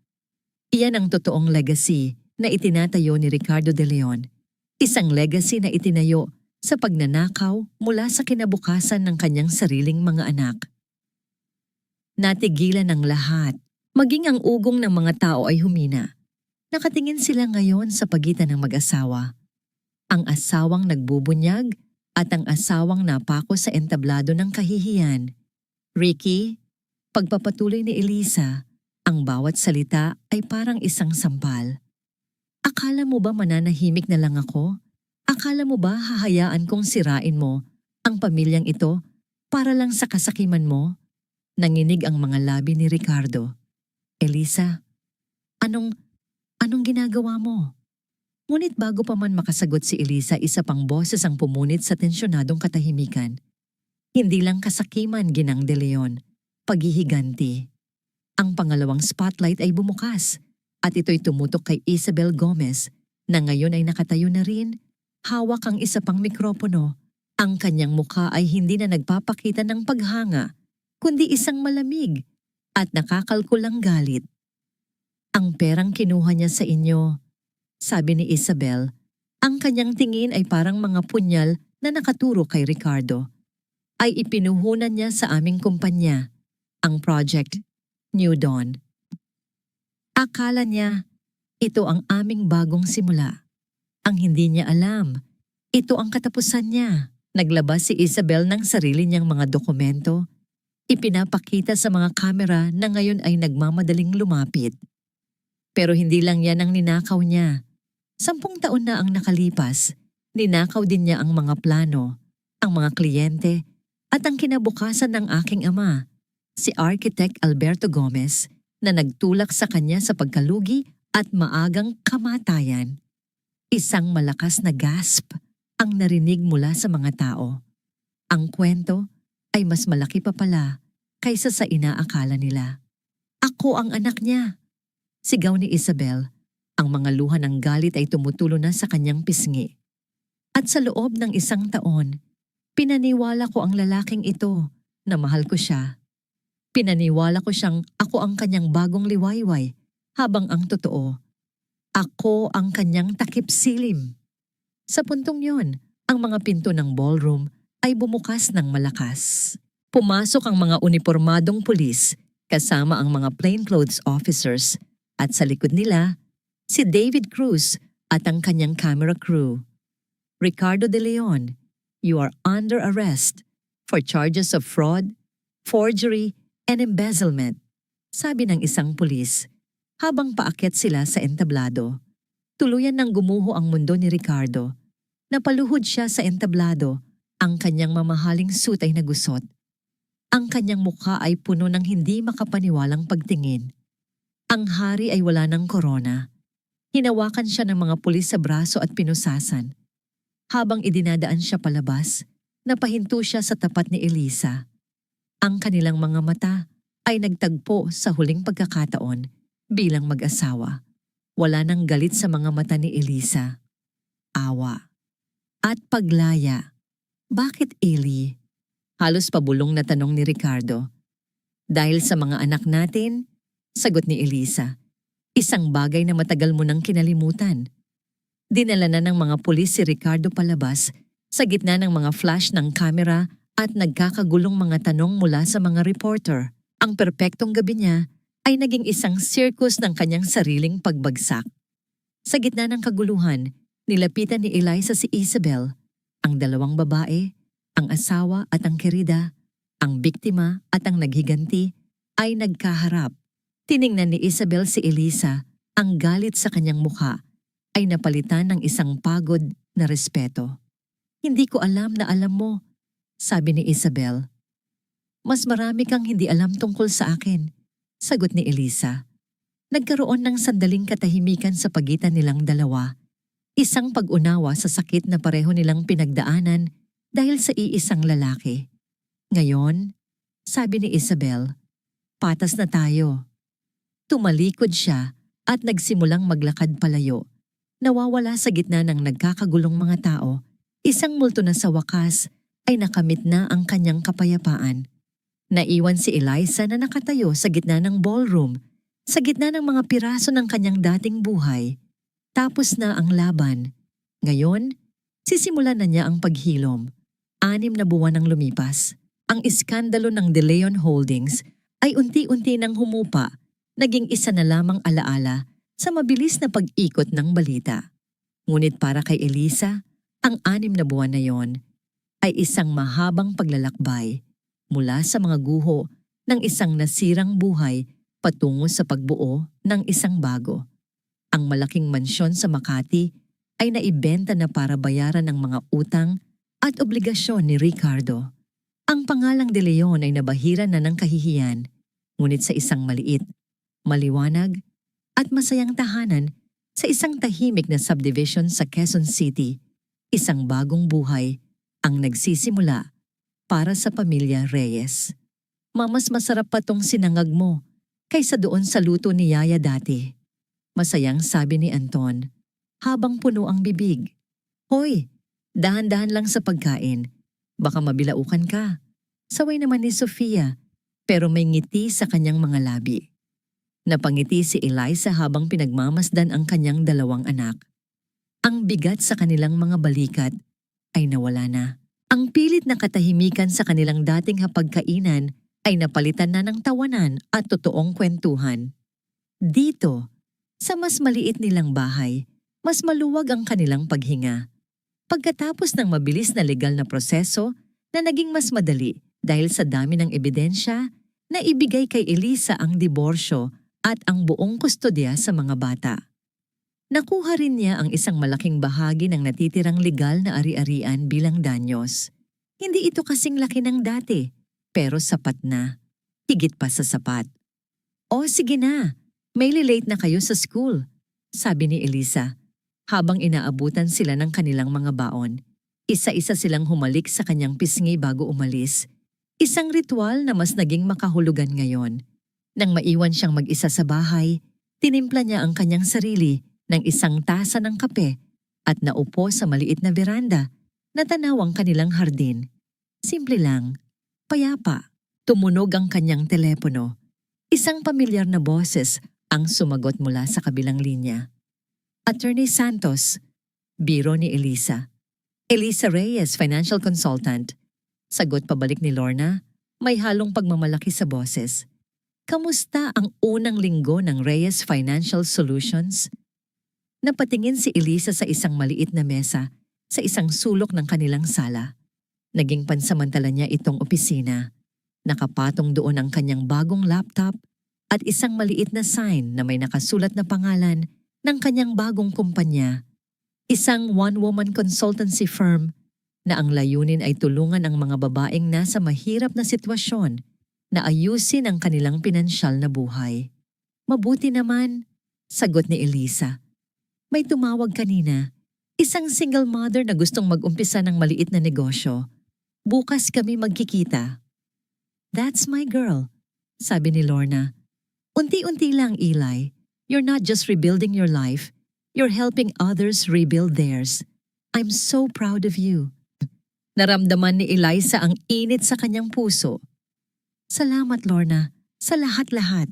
Iyan ang totoong legacy na itinatayo ni Ricardo de Leon. Isang legacy na itinayo sa pagnanakaw mula sa kinabukasan ng kanyang sariling mga anak. Natigilan ng lahat, maging ang ugong ng mga tao ay humina. Nakatingin sila ngayon sa pagitan ng mag-asawa. Ang asawang nagbubunyag at ang asawang napako sa entablado ng kahihiyan. "Ricky," pagpapatuloy ni Elisa, ang bawat salita ay parang isang sampal. "Akala mo ba mananahimik na lang ako? Akala mo ba hahayaan kong sirain mo ang pamilyang ito para lang sa kasakiman mo?" Nanginig ang mga labi ni Ricardo. "Elisa, anong ginagawa mo?" Ngunit bago pa man makasagot si Elisa, isa pang boses ang pumunit sa tensyonadong katahimikan. Hindi lang kasakiman, Ginang De Leon, paghihiganti. Ang pangalawang spotlight ay bumukas at ito'y tumutok kay Isabel Gomez na ngayon ay nakatayo na rin. Hawak ang isa pang mikropono. Ang kanyang mukha ay hindi na nagpapakita ng paghanga, kundi isang malamig at nakakalkulang galit. "Ang perang kinuha niya sa inyo," sabi ni Isabel. Ang kanyang tingin ay parang mga punyal na nakaturo kay Ricardo. "Ay ipinuhunan niya sa aming kumpanya, ang Project New Dawn. Akala niya, ito ang aming bagong simula. Ang hindi niya alam, ito ang katapusan niya." Naglabas si Isabel ng sarili niyang mga dokumento. Ipinapakita sa mga kamera na ngayon ay nagmamadaling lumapit. Pero hindi lang yan ang ninakaw niya. 10 taon na ang nakalipas, ninakaw din niya ang mga plano, ang mga kliyente, at ang kinabukasan ng aking ama, si Architect Alberto Gomez, na nagtulak sa kanya sa pagkalugi at maagang kamatayan. Isang malakas na gasp ang narinig mula sa mga tao. Ang kwento ay mas malaki pa pala kaysa sa inaakala nila. "Ako ang anak niya!" Sigaw ni Isabel. Ang mga luha ng galit ay tumutulo na sa kanyang pisngi. "At sa loob ng 1 taon, pinaniwala ko ang lalaking ito na mahal ko siya. Pinaniwala ko siyang ako ang kanyang bagong liwayway, habang ang totoo, ako ang kanyang takip silim." Sa puntong yon, ang mga pinto ng ballroom ay bumukas ng malakas. Pumasok ang mga unipormadong pulis kasama ang mga plainclothes officers at sa likod nila, si David Cruz at ang kanyang camera crew. "Ricardo De Leon, you are under arrest for charges of fraud, forgery, and embezzlement," sabi ng isang pulis habang paakyat sila sa entablado. Tuluyan nang gumuho ang mundo ni Ricardo. Napaluhod siya sa entablado. Ang kanyang mamahaling suit ay nagusot. Ang kanyang mukha ay puno ng hindi makapaniwalang pagtingin. Ang hari ay wala ng korona. Hinawakan siya ng mga pulis sa braso at pinusasan. Habang idinadaan siya palabas, napahinto siya sa tapat ni Elisa. Ang kanilang mga mata ay nagtagpo sa huling pagkakataon bilang mag-asawa. Wala nang galit sa mga mata ni Elisa. Awa. At paglaya. Bakit, Eli? Halos pabulong na tanong ni Ricardo. Dahil sa mga anak natin, sagot ni Elisa. Isang bagay na matagal mo nang kinalimutan. Dinala na ng mga pulis si Ricardo palabas sa gitna ng mga flash ng kamera at nagkakagulong mga tanong mula sa mga reporter. Ang perpektong gabi niya ay naging isang circus ng kanyang sariling pagbagsak. Sa gitna ng kaguluhan, nilapitan ni Eliza si Isabel, ang dalawang babae, ang asawa at ang kerida, ang biktima at ang naghiganti ay nagkaharap. Tiningnan ni Isabel si Elisa, ang galit sa kanyang mukha ay napalitan ng isang pagod na respeto. Hindi ko alam na alam mo, sabi ni Isabel. Mas marami kang hindi alam tungkol sa akin, sagot ni Elisa. Nagkaroon ng sandaling katahimikan sa pagitan nilang dalawa. Isang pag-unawa sa sakit na pareho nilang pinagdaanan dahil sa iisang lalaki. Ngayon, sabi ni Isabel, patas na tayo. Tumalikod siya at nagsimulang maglakad palayo. Nawawala sa gitna ng nagkakagulong mga tao. Isang multo na sa wakas ay nakamit na ang kanyang kapayapaan. Naiwan si Eliza na nakatayo sa gitna ng ballroom, sa gitna ng mga piraso ng kanyang dating buhay. Tapos na ang laban. Ngayon, sisimulan na niya ang paghilom. 6 na buwan ang lumipas. Ang iskandalo ng De Leon Holdings ay unti-unti nang humupa, naging isa na lamang alaala sa mabilis na pag-ikot ng balita. Ngunit para kay Elisa, ang 6 na buwan na yon ay isang mahabang paglalakbay mula sa mga guho ng isang nasirang buhay patungo sa pagbuo ng isang bago. Ang malaking mansyon sa Makati ay naibenta na para bayaran ang mga utang at obligasyon ni Ricardo. Ang pangalang De Leon ay nabahiran na ng kahihiyan, ngunit sa isang maliit, maliwanag at masayang tahanan sa isang tahimik na subdivision sa Quezon City, isang bagong buhay ang nagsisimula para sa pamilya Reyes. Mas masarap pa tong sinangag mo kaysa doon sa luto ni Yaya dati. Masayang sabi ni Anton habang puno ang bibig. Hoy, dahan-dahan lang sa pagkain. Baka mabilaukan ka. Saway naman ni Sofia, pero may ngiti sa kanyang mga labi. Napangiti si Eliza habang pinagmamasdan ang kanyang 2 anak. Ang bigat sa kanilang mga balikat ay nawala na. Ang pilit na katahimikan sa kanilang dating hapagkainan ay napalitan na ng tawanan at totoong kwentuhan. Dito, sa mas maliit nilang bahay, mas maluwag ang kanilang paghinga. Pagkatapos ng mabilis na legal na proseso na naging mas madali dahil sa dami ng ebidensya, na ibigay kay Elisa ang diborsyo at ang buong kustodya sa mga bata. Nakuha rin niya ang isang malaking bahagi ng natitirang legal na ari-arian bilang danyos. Hindi ito kasing laki ng dati, pero sapat na. Higit pa sa sapat. O sige na, may late na kayo sa school, sabi ni Elisa. Habang inaabutan sila ng kanilang mga baon, isa-isa silang humalik sa kanyang pisngi bago umalis. Isang ritual na mas naging makahulugan ngayon. Nang maiwan siyang mag-isa sa bahay, tinimpla niya ang kanyang sarili ng isang tasa ng kape at naupo sa maliit na veranda na tanaw ang kanilang hardin. Simple lang, payapa. Tumunog ang kanyang telepono. Isang pamilyar na boses ang sumagot mula sa kabilang linya. Attorney Santos, biro ni Elisa. Elisa Reyes, financial consultant. Sagot pabalik ni Lorna, may halong pagmamalaki sa boses. Kamusta ang unang linggo ng Reyes Financial Solutions? Napatingin si Elisa sa isang maliit na mesa sa isang sulok ng kanilang sala. Naging pansamantala niya itong opisina. Nakapatong doon ang kanyang bagong laptop at isang maliit na sign na may nakasulat na pangalan ng kanyang bagong kumpanya. Isang one-woman consultancy firm na ang layunin ay tulungan ang mga babaeng nasa mahirap na sitwasyon na ayusin ang kanilang pinansyal na buhay. Mabuti naman, sagot ni Elisa. May tumawag kanina, isang single mother na gustong mag-umpisa ng maliit na negosyo. Bukas kami magkikita. That's my girl, sabi ni Lorna. Unti-unti lang, Eli. You're not just rebuilding your life, you're helping others rebuild theirs. I'm so proud of you. Naramdaman ni Eliza ang init sa kanyang puso. Salamat, Lorna, sa lahat-lahat.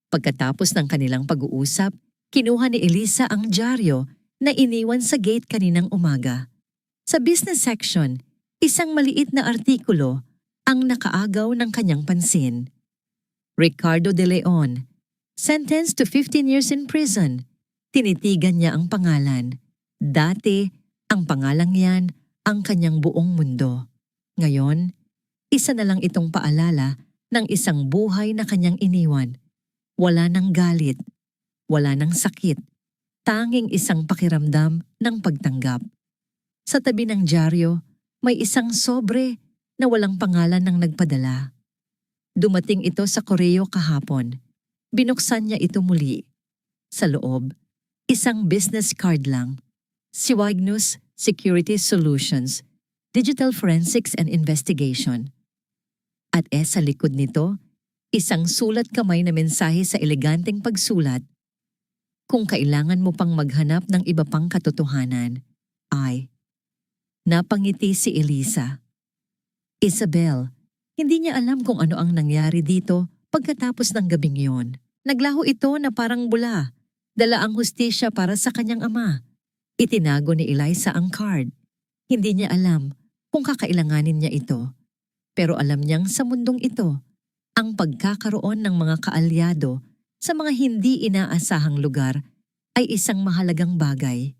Pagkatapos ng kanilang pag-uusap, kinuha ni Elisa ang dyaryo na iniwan sa gate kaninang umaga. Sa business section, isang maliit na artikulo ang nakaagaw ng kanyang pansin. Ricardo de Leon, sentenced to 15 years in prison. Tinitigan niya ang pangalan. Dati, ang pangalang yan ang kanyang buong mundo. Ngayon, isa na lang itong paalala ng isang buhay na kanyang iniwan. Wala ng galit, wala ng sakit, tanging isang pakiramdam ng pagtanggap. Sa tabi ng dyaryo, may isang sobre na walang pangalan ng nagpadala. Dumating ito sa koreo kahapon. Binuksan niya ito muli. Sa loob, isang business card lang. Siwagnus Security Solutions, Digital Forensics and Investigation. At sa likod nito, isang sulat kamay na mensahe sa eleganteng pagsulat. Kung kailangan mo pang maghanap ng iba pang katotohanan, ay. Napangiti si Elisa. Isabel, hindi niya alam kung ano ang nangyari dito pagkatapos ng gabing yon. Naglaho ito na parang bula. Dala ang hustisya para sa kanyang ama. Itinago ni Eliza ang card. Hindi niya alam kung kakailanganin niya ito. Pero alam niyang sa mundong ito, ang pagkakaroon ng mga kaalyado sa mga hindi inaasahang lugar ay isang mahalagang bagay.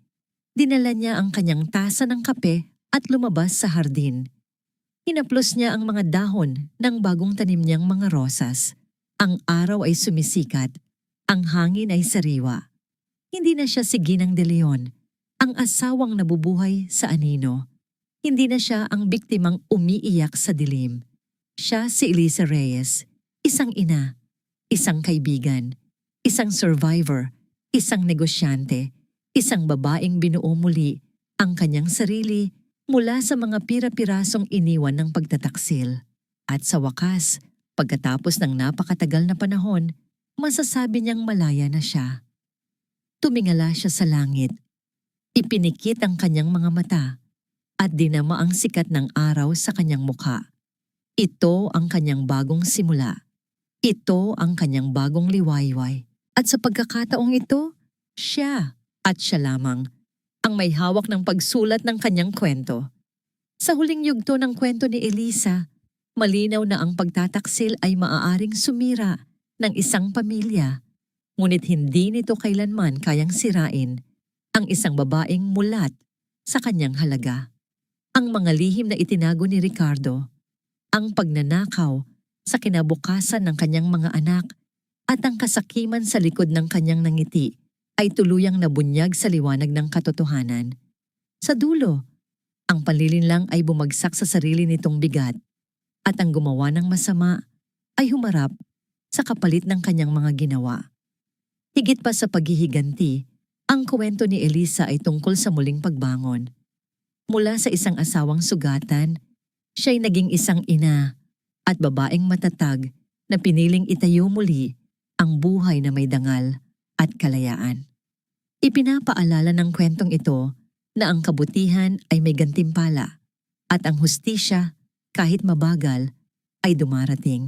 Dinala niya ang kanyang tasa ng kape at lumabas sa hardin. Hinaplos niya ang mga dahon ng bagong tanim niyang mga rosas. Ang araw ay sumisikat, ang hangin ay sariwa. Hindi na siya si Ginang de Leon, ang asawang nabubuhay sa anino. Hindi na siya ang biktimang umiiyak sa dilim. Siya si Elisa Reyes, isang ina, isang kaibigan, isang survivor, isang negosyante, isang babaeng binuo muli ang kanyang sarili mula sa mga pira-pirasong iniwan ng pagtataksil. At sa wakas, pagkatapos ng napakatagal na panahon, masasabi niyang malaya na siya. Tumingala siya sa langit. Ipinikit ang kanyang mga mata at dinama ang sikat ng araw sa kanyang mukha. Ito ang kanyang bagong simula. Ito ang kanyang bagong liwayway. At sa pagkakataong ito, siya at siya lamang ang may hawak ng pagsulat ng kanyang kwento. Sa huling yugto ng kwento ni Elisa, malinaw na ang pagtataksil ay maaaring sumira ng isang pamilya. Ngunit hindi nito kailanman kayang sirain ang isang babaeng mulat sa kanyang halaga. Ang mga lihim na itinago ni Ricardo, ang pagnanakaw sa kinabukasan ng kanyang mga anak at ang kasakiman sa likod ng kanyang nangiti ay tuluyang nabunyag sa liwanag ng katotohanan. Sa dulo, ang panlilinlang ay bumagsak sa sarili nitong bigat at ang gumawa ng masama ay humarap sa kapalit ng kanyang mga ginawa. Higit pa sa paghihiganti, ang kwento ni Elisa ay tungkol sa muling pagbangon. Mula sa isang asawang sugatan, siya'y naging isang ina at babaeng matatag na piniling itayo muli ang buhay na may dangal at kalayaan. Ipinapaalala ng kwentong ito na ang kabutihan ay may gantimpala at ang hustisya, kahit mabagal, ay dumarating.